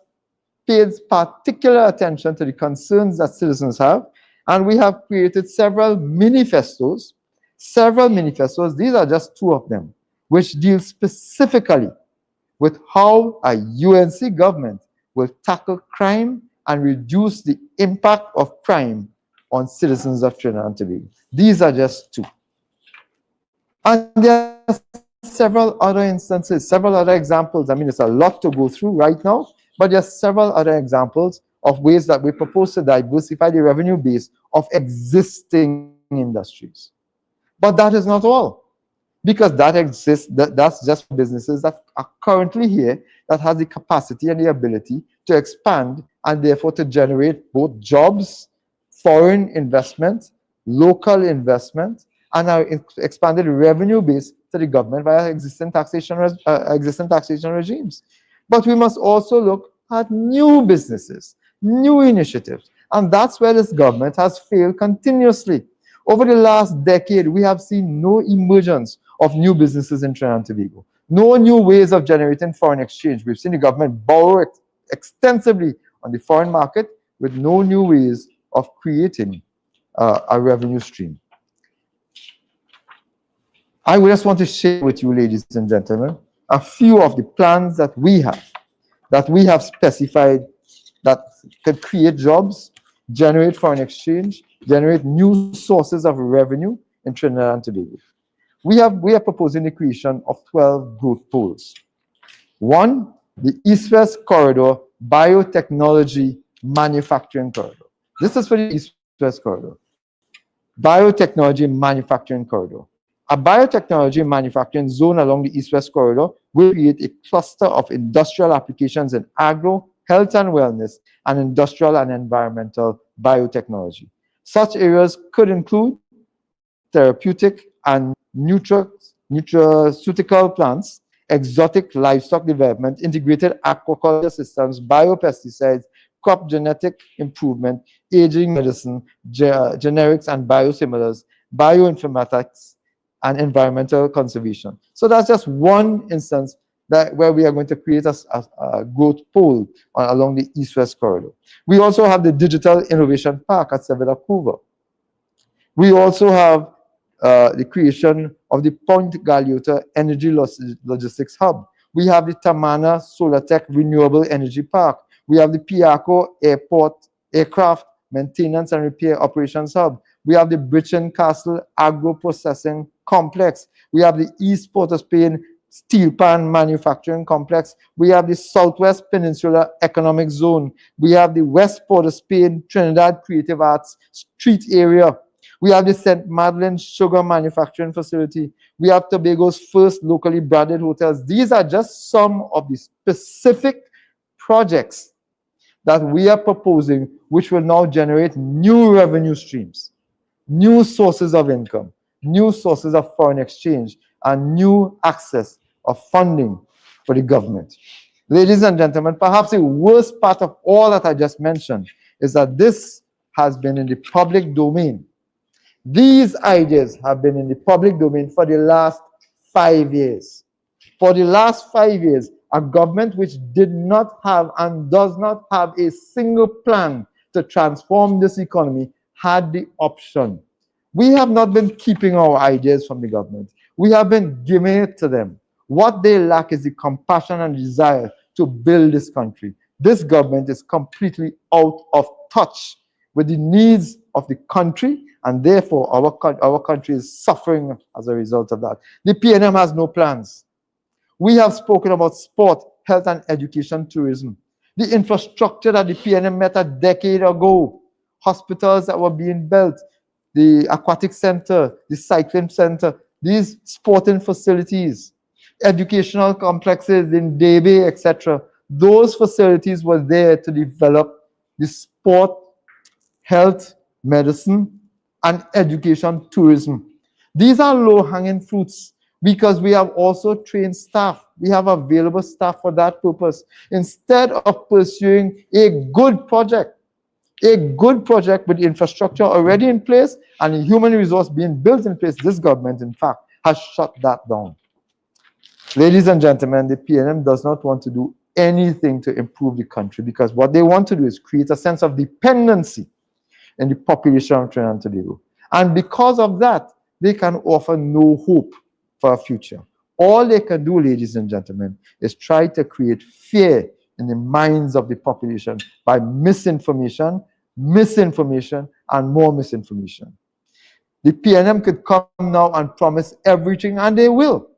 paid particular attention to the concerns that citizens have, and we have created several manifestos. These are just two of them, which deal specifically with how a UNC government will tackle crime and reduce the impact of crime on citizens of Trinidad and Tobago. These are just two. And there are several other instances, several other examples. I mean, it's a lot to go through right now, but there are several other examples of ways that we propose to diversify the revenue base of existing industries. But that is not all, because that exists, that's just for businesses that are currently here, that has the capacity and the ability to expand and therefore to generate both jobs, foreign investment, local investment, and our expanded revenue base to the government via existing taxation regimes. But we must also look at new businesses, new initiatives, and that's where this government has failed continuously. Over the last decade, we have seen no emergence of new businesses in Trinidad and Tobago, no new ways of generating foreign exchange. We've seen the government borrow extensively on the foreign market with no new ways of creating a revenue stream. I just want to share with you, ladies and gentlemen, a few of the plans that we have specified that could create jobs, generate foreign exchange, generate new sources of revenue in Trinidad and Tobago. We are proposing the creation of 12 growth poles. One, the East-West Corridor Biotechnology Manufacturing Corridor. This is for the East-West Corridor. Biotechnology Manufacturing Corridor. A biotechnology manufacturing zone along the East-West Corridor will create a cluster of industrial applications in agro, health and wellness, and industrial and environmental biotechnology. Such areas could include therapeutic and nutraceutical plants, exotic livestock development, integrated aquaculture systems, biopesticides, crop genetic improvement, aging medicine, generics and biosimilars, bioinformatics, and environmental conservation. So that's just one instance where we are going to create a growth pole along the East-West Corridor. We also have the Digital Innovation Park at Sevilla Hoover. We also have the creation of the Point Galliota Energy Logistics Hub. We have the Tamana Solar Tech Renewable Energy Park. We have the Piaco Airport Aircraft Maintenance and Repair Operations Hub. We have the Bridgeton Castle Agro-Processing Complex. We have the East Port of Spain Steel Pan Manufacturing Complex. We have the Southwest Peninsula Economic Zone. We have the West Port of Spain Trinidad Creative Arts Street Area. We have the St. Madeleine Sugar Manufacturing Facility. We have Tobago's first locally branded hotels. These are just some of the specific projects that we are proposing, which will now generate new revenue streams, new sources of income, new sources of foreign exchange, and new access of funding for the government. Ladies and gentlemen, perhaps the worst part of all that I just mentioned is that this has been in the public domain. These ideas have been in the public domain for the last 5 years. For the last 5 years, a government which did not have and does not have a single plan to transform this economy had the option. We have not been keeping our ideas from the government. We have been giving it to them. What they lack is the compassion and desire to build this country. This government is completely out of touch with the needs of the country, and therefore our country is suffering as a result of that. The PNM has no plans. We have spoken about sport, health, and education tourism. The infrastructure that the PNM met a decade ago, hospitals that were being built, the aquatic center, the cycling center, these sporting facilities, educational complexes in Debe, etc. Those facilities were there to develop the sport, health, medicine, and education tourism. These are low-hanging fruits because we have also trained staff. We have available staff for that purpose. Instead of pursuing a good project with infrastructure already in place and a human resource being built in place, this government, in fact, has shut that down. Ladies and gentlemen, the PNM does not want to do anything to improve the country because what they want to do is create a sense of dependency in the population of Trinidad and Tobago. And because of that, they can offer no hope for a future. All they can do, ladies and gentlemen, is try to create fear in the minds of the population by misinformation, and more misinformation. The PNM could come now and promise everything, and they will.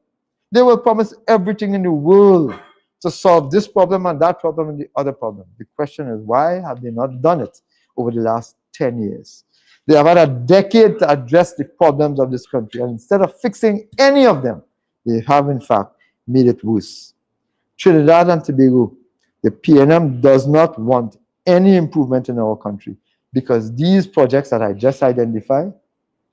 They will promise everything in the world to solve this problem and that problem and the other problem. The question is, why have they not done it over the last 10 years? They have had a decade to address the problems of this country, and instead of fixing any of them, they have in fact made it worse. Trinidad and Tobago, the PNM does not want any improvement in our country because these projects that I just identified,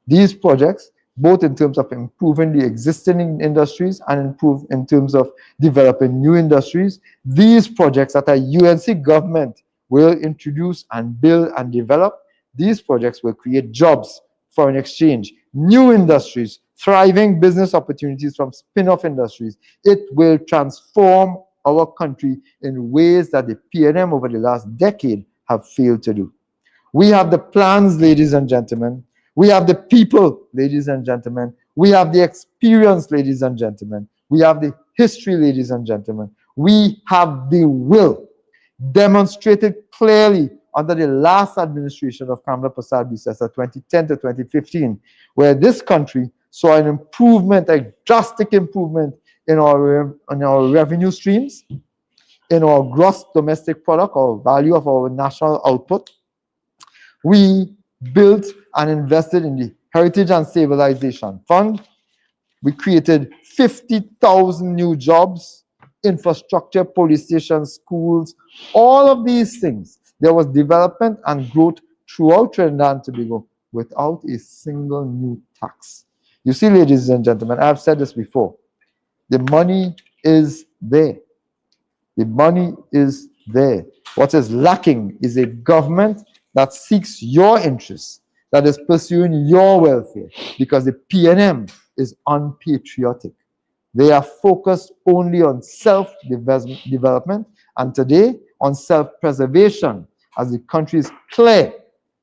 these projects, both in terms of improving the existing industries and improve in terms of developing new industries, these projects that a UNC government will introduce and build and develop, these projects will create jobs, foreign exchange, new industries, thriving business opportunities from spin-off industries. It will transform our country in ways that the PNM over the last decade have failed to do. We have the plans, ladies and gentlemen. We have the people, ladies and gentlemen. We have the experience, ladies and gentlemen. We have the history, ladies and gentlemen. We have the will demonstrated clearly under the last administration of Kamala Prasad-Bissessar, 2010 to 2015, where this country saw an improvement, a drastic improvement in our revenue streams, in our gross domestic product, or value of our national output. We built and invested in the Heritage and Stabilization Fund. We created 50,000 new jobs, infrastructure, police stations, schools, all of these things. There was development and growth throughout Trinidad and Tobago without a single new tax. You see, ladies and gentlemen, I've said this before. The money is there. The money is there. What is lacking is a government that seeks your interests, that is pursuing your welfare, because the PNM is unpatriotic. They are focused only on self-development and today on self-preservation, as the country is clear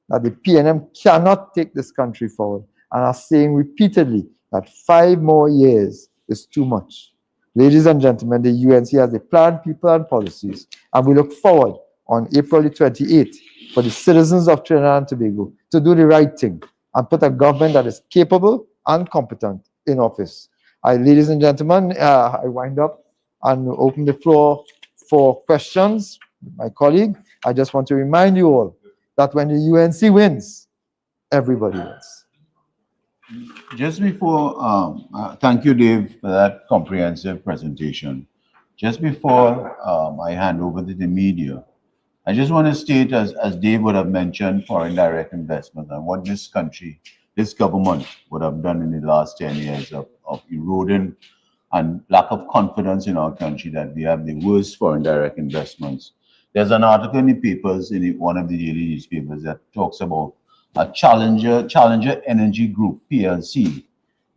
that the PNM cannot take this country forward and are saying repeatedly that 5 more years is too much. Ladies and gentlemen, the UNC has a plan, people, and policies, and we look forward on April the 28th for the citizens of Trinidad and Tobago to do the right thing and put a government that is capable and competent in office. Ladies and gentlemen, I wind up and open the floor for questions. My colleague, I just want to remind you all that when the UNC wins, everybody wins. Just before, thank you, Dave, for that comprehensive presentation. Just before I hand over to the media, I just want to state, as Dave would have mentioned, foreign direct investment and what this country, this government would have done in the last 10 years of eroding and lack of confidence in our country that we have the worst foreign direct investments. There's an article in the papers, in one of the daily newspapers, that talks about Challenger Energy Group PLC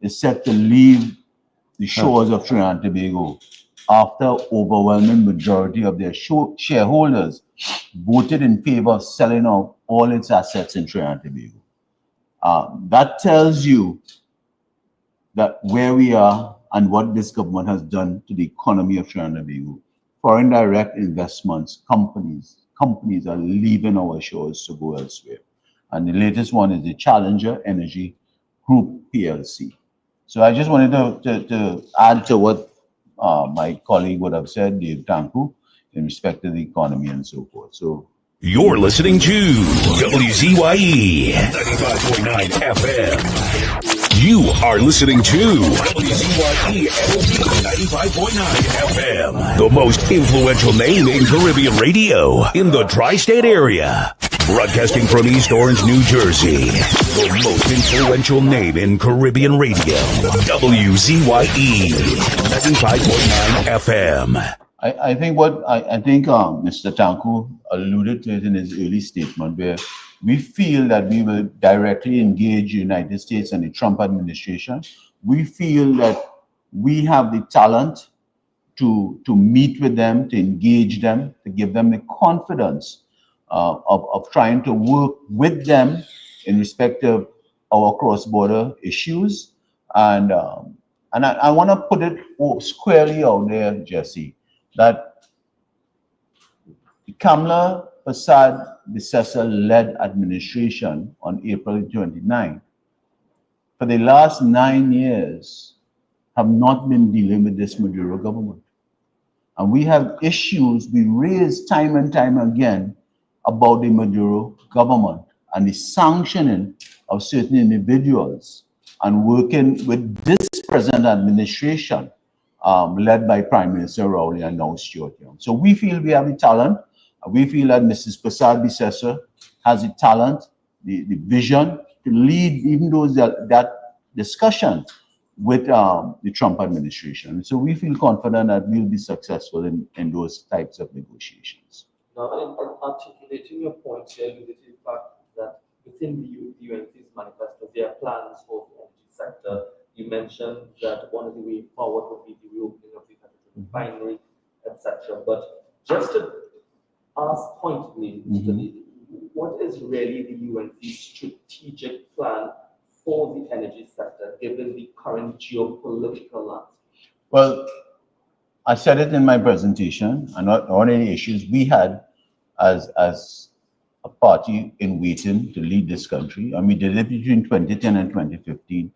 is set to leave the shores of Trinidad and Tobago after overwhelming majority of their shareholders voted in favor of selling off all its assets in Trinidad and Tobago. That tells you that where we are and what this government has done to the economy of Trinidad and Tobago. Foreign direct investments, companies are leaving our shores to go elsewhere. And the latest one is the Challenger Energy Group PLC. So I just wanted to add to what my colleague would have said, Dave Tanku, in respect to the economy and so forth. So you're listening to WZYE 95.9 FM. You are listening to WZYE 95.9 FM, the most influential name in Caribbean radio in the tri-state area. Broadcasting from East Orange, New Jersey, the most influential name in Caribbean radio, WZYE 95.9 FM. I think Mr. Tanku alluded to it in his early statement, where we feel that we will directly engage the United States and the Trump administration. We feel that we have the talent to meet with them, to engage them, to give them the confidence of trying to work with them in respect of our cross-border issues. And I want to put it squarely out there, Jesse, that the Kamla Persad-Bissessar-led administration on April 29, for the last 9 years, have not been dealing with this Maduro government. And we have issues we raise time and time again about the Maduro government and the sanctioning of certain individuals and working with this present administration led by Prime Minister Rowley and now Stuart Young. So we feel we have the talent. We feel that Mrs. Persad-Bissessar has the talent, the vision to lead even those that discussion with the Trump administration. So we feel confident that we'll be successful in those types of negotiations. Now, in articulating your point here, you the fact that within the UNC's manifesto, there are plans for the energy sector. You mentioned that one of the way forward would be the reopening of the refinery, etc. But just to ask pointedly, what is really the UNC's strategic plan for the energy sector, given the current geopolitical landscape? Well, I said it in my presentation, and one of the issues we had as a party in waiting to lead this country, and we did it between 2010 and 2015,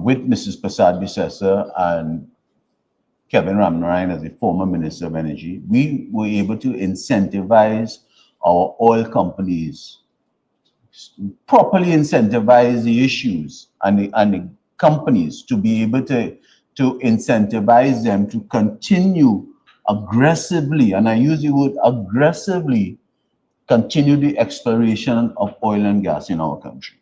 with Mrs. Persad-Bissessar and Kevin Ramnarine as the former Minister of Energy. We were able to incentivize our oil companies, properly incentivize the issues and the companies to be able to incentivize them to continue aggressively, and I use the word aggressively, continue the exploration of oil and gas in our country.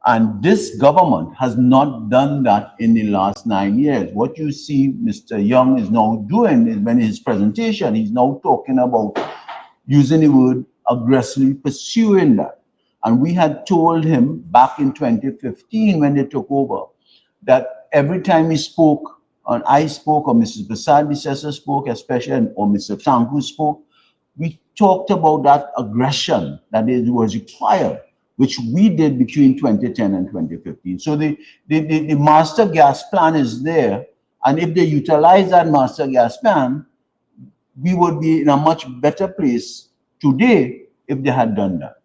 And this government has not done that in the last 9 years. What you see Mr. Young is now doing is, when his presentation, he's now talking about using the word aggressively pursuing that. And we had told him back in 2015 when they took over that every time he spoke, and I spoke, or Mrs. Persad-Bissessar spoke, especially, or Mr. Tanku spoke, we talked about that aggression that it was required, which we did between 2010 and 2015. So the master gas plan is there, and if they utilize that master gas plan, we would be in a much better place today if they had done that.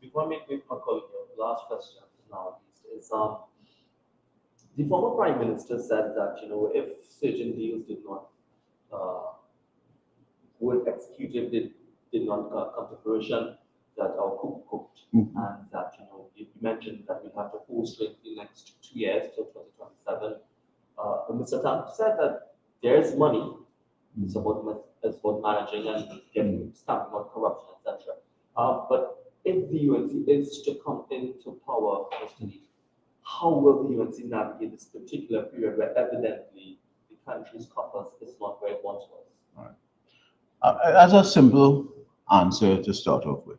Before I make my colleague, last question now is the former Prime Minister said that, if certain deals did not were executed, did not come to fruition, that our cook cooked, and that you mentioned that we have to host it in the next 2 years till 2027. Mr. Tank said that there's money. It's about managing and getting stamping out corruption, etc. But if the UNC is to come into power, Mr. Lee, how will the UNC navigate this particular period where evidently the country's coffers is not where it once was? All right. As a simple answer to start off with,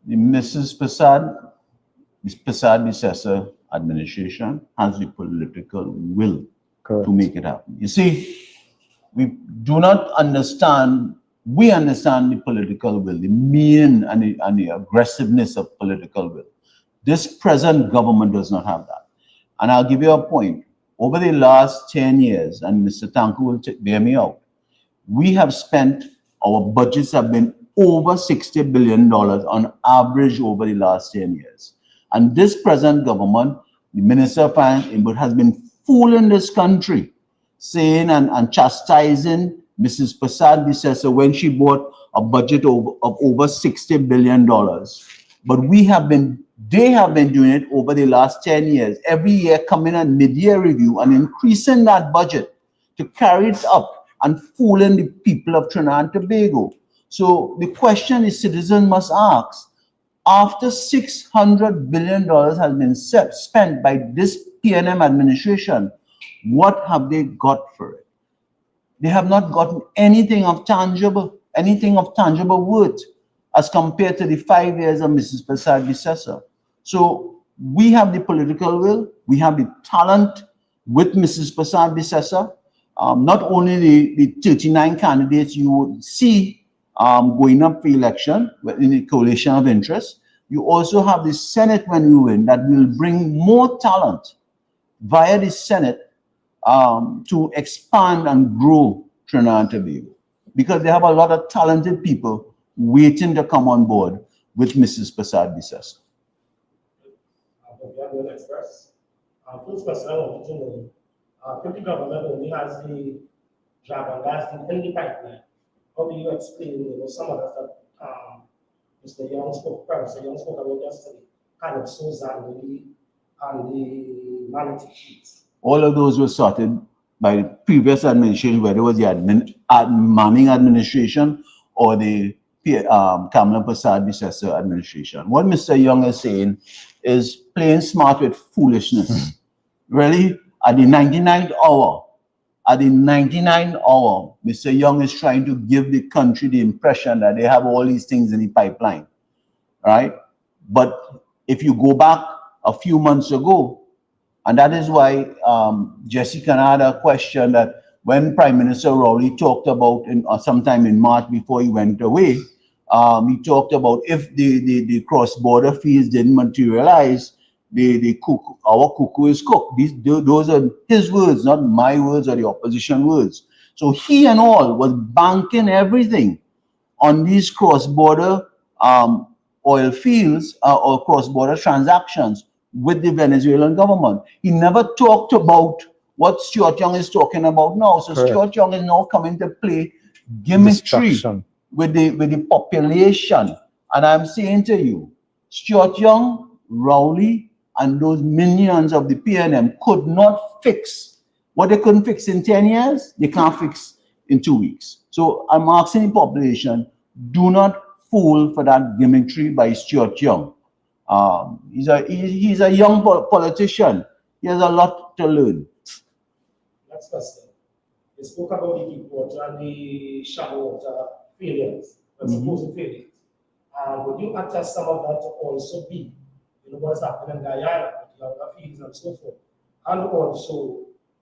The Mrs. Prasad-Bissessar administration has the political will Correct. to make it happen. You see, we do not understand, we understand the political will, the meaning and the aggressiveness of political will. This present government does not have that. And I'll give you a point. Over the last 10 years, and Mr. Tanku will bear me out, we have spent, our budgets have been over $60 billion on average over the last 10 years. And this present government, the Minister of Finance, has been fooling this country, saying and chastising Mrs. Prasad-Bissessar when she bought a budget of over $60 billion. But they have been doing it over the last 10 years, every year coming at mid-year review and increasing that budget to carry it up and fooling the people of Trinidad and Tobago. So the question the citizen must ask, after $600 billion has been spent by this PNM administration, what have they got for it? They have not gotten anything of tangible worth as compared to the 5 years of Mrs. Prasad-Bissessar. So we have the political will, we have the talent with Mrs. Prasad-Bissessar. Not only the 39 candidates you would see going up for election in the coalition of interest, you also have the Senate when you win that will bring more talent via the Senate to expand and grow Trinidad and Tobago, because they have a lot of talented people waiting to come on board with Mrs. Prasad-Bissessar. First question I wanted to know, if the government only has the dragon gas in the pipeline, how do you explain some of that Mr. Young spoke, Professor Young spoke about yesterday, kind of Suzanne and the manatee sheets? All of those were sorted by the previous administration, whether it was the Manning administration or the Kamala Prasad-Bissessar administration. What Mr. Young is saying is playing smart with foolishness. Really, at the 99th hour, Mr. Young is trying to give the country the impression that they have all these things in the pipeline, right? But if you go back a few months ago, and that is why Jessica had a question that when Prime Minister Rowley talked about sometime in March before he went away, he talked about if the cross-border fees didn't materialize, our cuckoo is cooked. Those are his words, not my words or the opposition words. So he and all was banking everything on these cross-border oil fields or cross-border transactions with the Venezuelan government. He never talked about what Stuart Young is talking about now. So correct. Stuart Young is now coming to play gimmickry with the population. And I'm saying to you, Stuart Young, Rowley, and those minions of the PNM could not fix what they couldn't fix in 10 years, they can't fix in 2 weeks. So I'm asking the population, do not fall for that gimmickry by Stuart Young. He's a young politician. He has a lot to learn. Next question. You spoke about the deep water and the shallow water failures, but supposed failures. Would you attest some of that to also be, what's happening in Guyana, the younger fields and so forth, and also,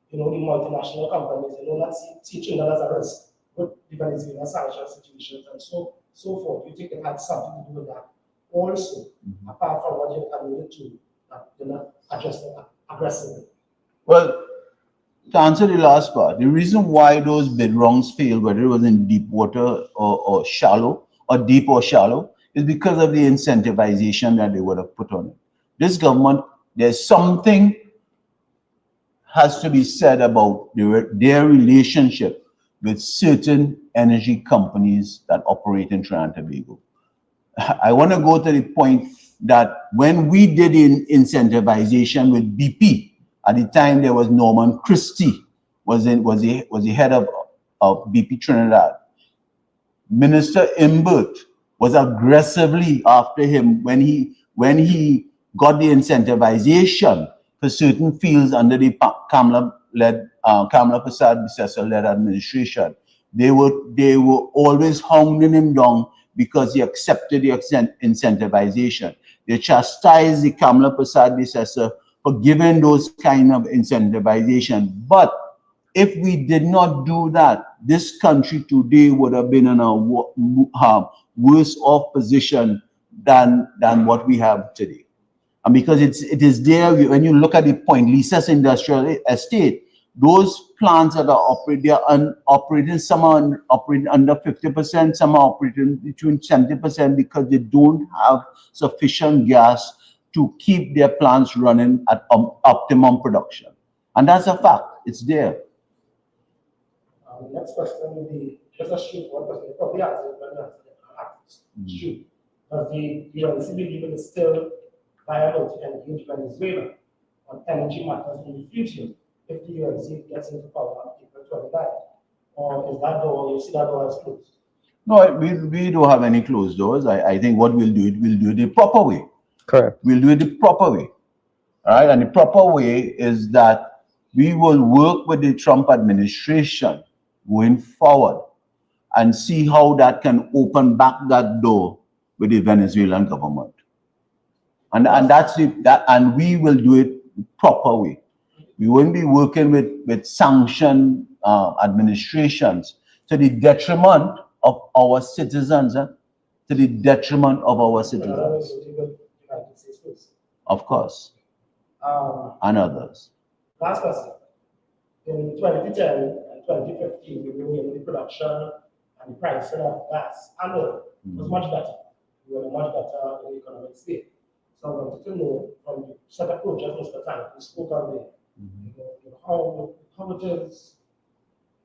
the multinational companies, not teaching that as a risk with the Venezuela sanction situations and so forth. You think it had something to do with that? Also, apart from what you alluded to, that you're not addressing aggressively. Well, to answer the last part, the reason why those bid wrongs failed, whether it was in deep water or shallow, or deep or shallow, is because of the incentivization that they would have put on it. This government, there's something has to be said about their relationship with certain energy companies that operate in Trinidad and Tobago. I want to go to the point that when we did incentivization with BP, at the time there was Norman Christie was the head of BP Trinidad. Minister Imbert was aggressively after him when he got the incentivization for certain fields under the Kamala Prasad-Bissessar led administration. They were always hounding him down because he accepted the incentivization. They chastised the Kamala Prasad predecessor for giving those kind of incentivization. But if we did not do that, this country today would have been in a worse off position than what we have today. And because it is there, when you look at the Point Lisas Industrial Estate, those plants that are operating, some are operating under 50%, some are operating between 70% because they don't have sufficient gas to keep their plants running at optimum production. And that's a fact, it's there. Next question will be just a straightforward question. Probably answer it when you answer it. Does the UNC believe it is still viable to engage Venezuela on energy matters in the future if the UNC gets into power on April 29? Or is that door, you see that door as closed? No, we don't have any closed doors. I think what we'll do it the proper way. Correct. We'll do it the proper way. All right, and the proper way is that we will work with the Trump administration going forward and see how that can open back that door with the Venezuelan government. And that's it. And we will do it the proper way. We won't be working with sanctioned administrations to the detriment of our citizens. To the detriment of our citizens. Of course. And others. Last question. In 2010 and 2015, we were in the production and the price of gas and oil was much better. We were much better in the economic state. So I wanted to know from the set approach of Mr. Tank, who spoke on there, how it is,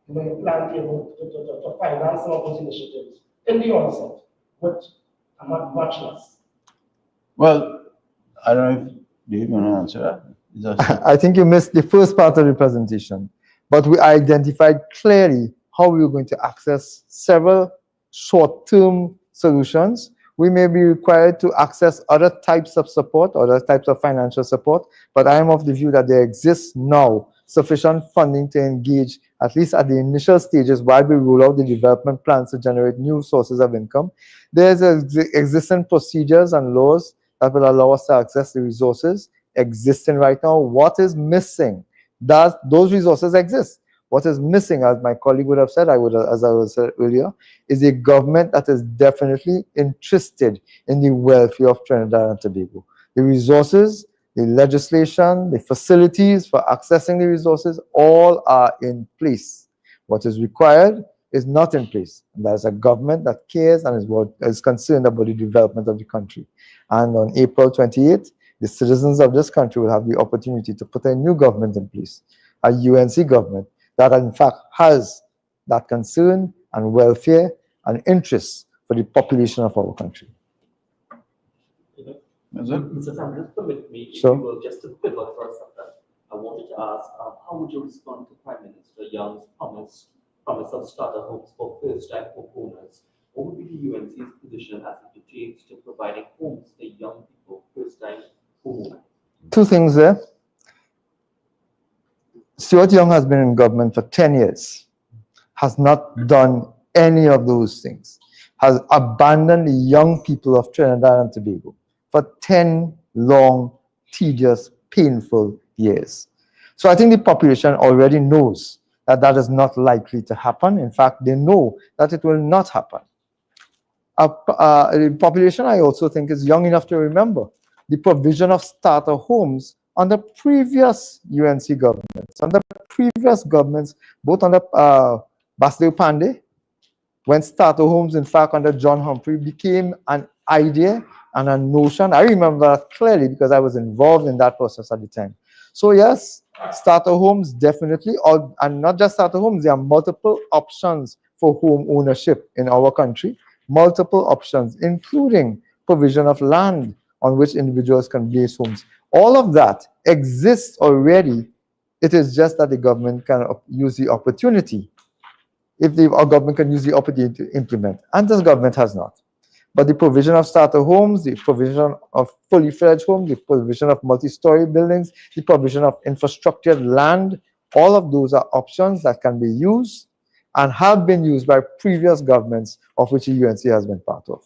you plan to finance some of those initiatives in the onset with much less. Well, I don't know if Dave want to answer that. I think you missed the first part of the presentation, but we identified clearly how we were going to access several short-term solutions. We may be required to access other types of support, other types of financial support, but I am of the view that there exists now sufficient funding to engage, at least at the initial stages, while we roll out the development plans to generate new sources of income. There's existing procedures and laws that will allow us to access the resources existing right now. What is missing? Those resources exist. What is missing, as my colleague would have said, as I was said earlier, is a government that is definitely interested in the welfare of Trinidad and Tobago. The resources, the legislation, the facilities for accessing the resources, all are in place. What is required is not in place. And there's a government that cares and is concerned about the development of the country. And on April 28th, the citizens of this country will have the opportunity to put a new government in place, a UNC government that in fact has that concern and welfare and interest for the population of our country. Mr. Sam, just permit me, if Sure. you will, just to pivot for a second. I wanted to ask, how would you respond to Prime Minister Young's promise of starter homes for first-time homeowners? What would be the UNC's position as it pertains to providing homes for young people, first-time homeowners? Two things there. Stuart Young has been in government for 10 years, has not done any of those things, has abandoned the young people of Trinidad and Tobago for 10 long, tedious, painful years. So I think the population already knows that that is not likely to happen. In fact, they know that it will not happen. The population, I also think, is young enough to remember the provision of starter homes under previous UNC governments, under previous governments, both under Basideo Pandey, when starter homes, in fact, under John Humphrey, became an idea and a notion. I remember that clearly because I was involved in that process at the time. So yes, starter homes definitely, and not just starter homes, there are multiple options for home ownership in our country, multiple options, including provision of land on which individuals can base homes. All of that exists already. It is just that the government can use the opportunity. If our government can use the opportunity to implement, and this government has not. But the provision of starter homes, the provision of fully fledged homes, the provision of multi-story buildings, the provision of infrastructure land, all of those are options that can be used and have been used by previous governments of which the UNC has been part of.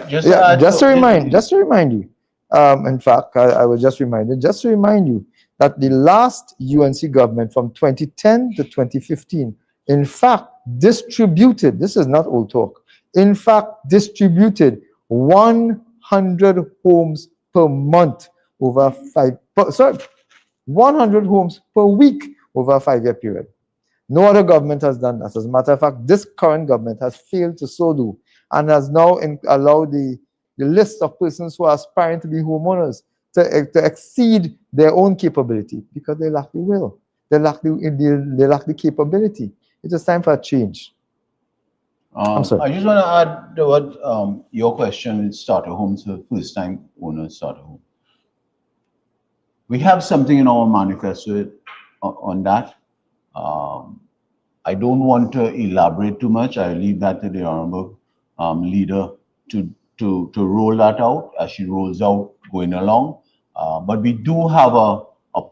Just to remind you, in fact, I was just reminded, just to remind you that the last UNC government from 2010 to 2015, in fact, distributed, this is not old talk, in fact, distributed 100 homes per month over 100 homes per week over a 5-year period. No other government has done that. As a matter of fact, this current government has failed to so do, and has now allowed the list of persons who are aspiring to be homeowners to exceed their own capability because they lack the will. They lack the capability. It is time for a change. I just want to add to what your question is starter homes for first-time owners starter home. We have something in our manifesto on that. I don't want to elaborate too much. I leave that to the honorable leader to roll that out as she rolls out going along. But we do have a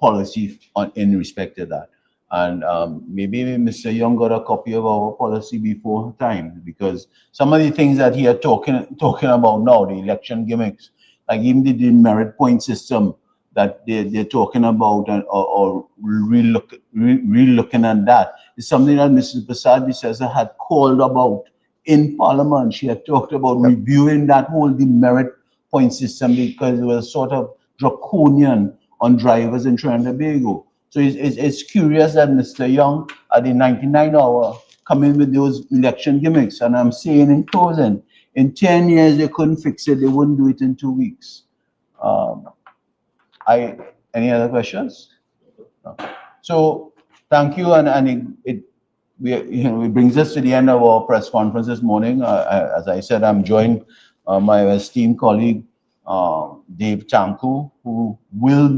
policy in respect to that. And maybe Mr. Young got a copy of our policy before time, because some of the things that he are talking about now, the election gimmicks, like even the demerit point system that they're talking about, or re-looking at that, is something that Mrs. Prasad had called about in Parliament. She had talked about reviewing that whole demerit point system because it was sort of draconian on drivers in Trinidad and Tobago. So it's curious that Mr. Young at the 99 hour come in with those election gimmicks. And I'm saying in closing, in 10 years they couldn't fix it, they wouldn't do it in 2 weeks. Any other questions? No. So thank you, and it brings us to the end of our press conference this morning. As I said, I'm joined by my esteemed colleague Dave Tanku, who will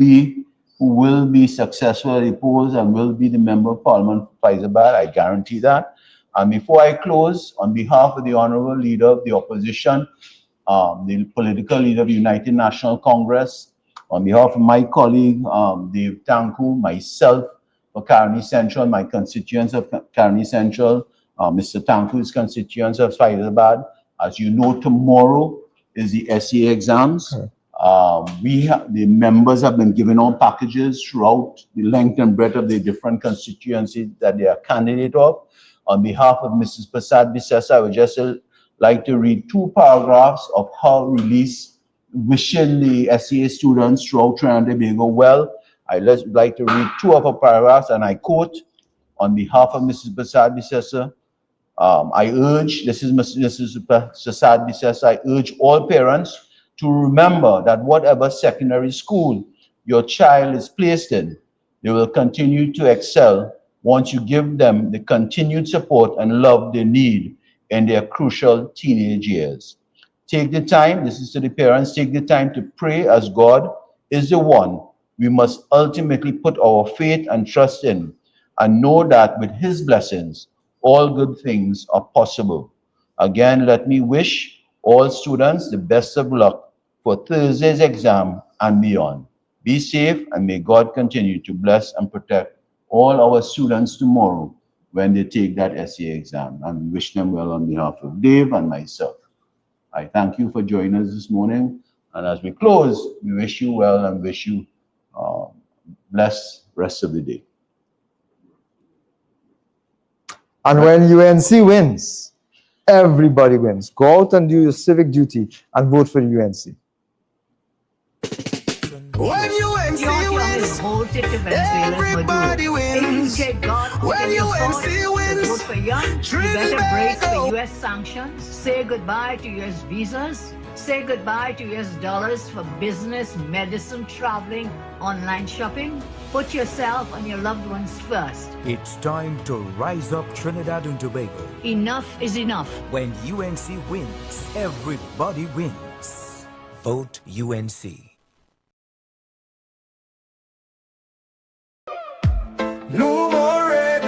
be successful at the polls and will be the member of Parliament for Faizabad. I guarantee that. And before I close, on behalf of the honorable leader of the opposition, the political leader of the United National Congress, on behalf of my colleague, Dave Tanku, myself, for Caroni Central, my constituents of Caroni Central, Mr. Tanku's constituents of Faizabad. As you know, tomorrow is the SEA exams. The members have been given all packages throughout the length and breadth of the different constituencies that they are candidate of. On behalf of Mrs. Prasad Bisesa, I would just like to read 2 paragraphs of her release, wishing the SEA students throughout Trinidad and Tobago well. I'd like to read 2 of her paragraphs, and I quote, on behalf of Mrs. Prasad Bisesa, I urge, this is Mrs. Prasad Bisesa, I urge all parents to remember that whatever secondary school your child is placed in, they will continue to excel once you give them the continued support and love they need in their crucial teenage years. Take the time, this is to the parents, take the time to pray, as God is the one we must ultimately put our faith and trust in, and know that with His blessings, all good things are possible. Again, let me wish all students the best of luck for Thursday's exam and beyond. Be safe, and may God continue to bless and protect all our students tomorrow when they take that SEA exam, and wish them well on behalf of Dave and myself. I thank you for joining us this morning, and as we close, we wish you well and wish you blessed rest of the day. And when UNC wins, everybody wins. Go out and do your civic duty and vote for the UNC. When UNC wins, everybody wins. When UNC wins, vote for Young. You better brace for US sanctions. Say goodbye to US visas. Say goodbye to US dollars for business, medicine, traveling, online shopping. Put yourself and your loved ones first. It's time to rise up Trinidad and Tobago. Enough is enough. When UNC wins, everybody wins. Vote UNC. No more red,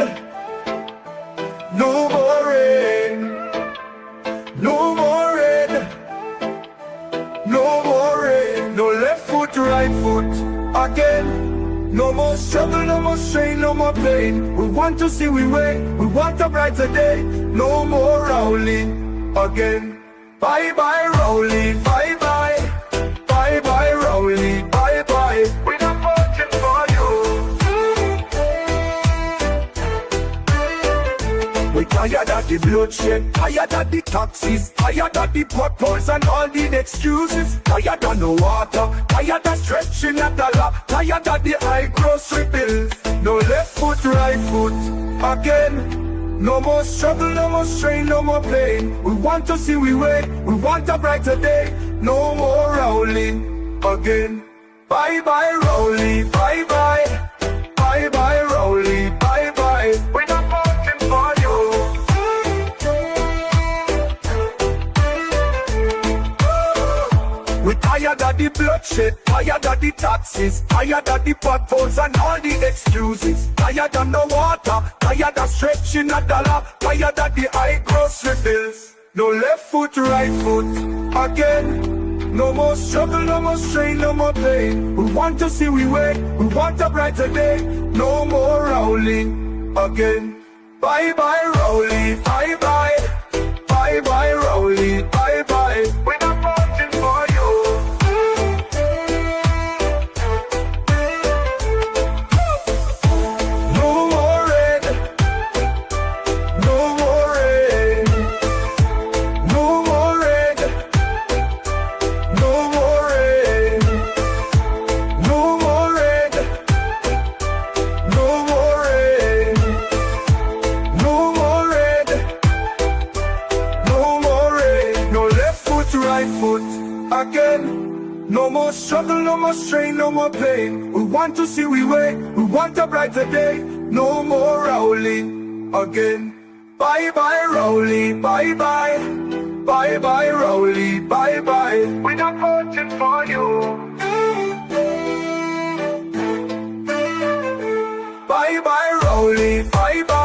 no more rain, no more red, no more rain, no left foot, right foot again. No more struggle, no more strain, no more pain. We want to see we way, we want a brighter day. No more Rowley again. Bye bye Rowley, bye bye. Bye bye Rowley, bye bye. We're not voting for you. We tired of the bloodshed, tired of the taxes, tired of the potholes and all the excuses. Tired of no water, tired of stretching at the law, tired of the high grocery bills. No left foot, right foot again. No more struggle, no more strain, no more pain. We want to see we way, we want a brighter day. No more Rowling again. Bye bye Rowley, bye bye. Bye bye Rowley, bye bye. We're not voting for you. We tired of the bloodshed, tired of the taxes, tired of the potholes and all the excuses. Tired of no water, tired of stretching a dollar, tired of the high grocery bills. No left foot, right foot again. No more struggle, no more strain, no more pain. We want to see we way, we want a brighter day. No more Rowling again. Bye bye Rowley, bye bye. Bye bye Rowley, bye bye. We're not voting for you. No more red, no more red, no more red, no more red, no more red, no more red, no more red, no more red. No left foot, right foot again. No more struggle, no more strain, no more pain. We want to see we way, we want a brighter day. No more Rowling again. Bye bye Rowley, bye bye. Bye bye Rowley, bye bye. We're not voting for you. Bye bye Rowley, bye bye.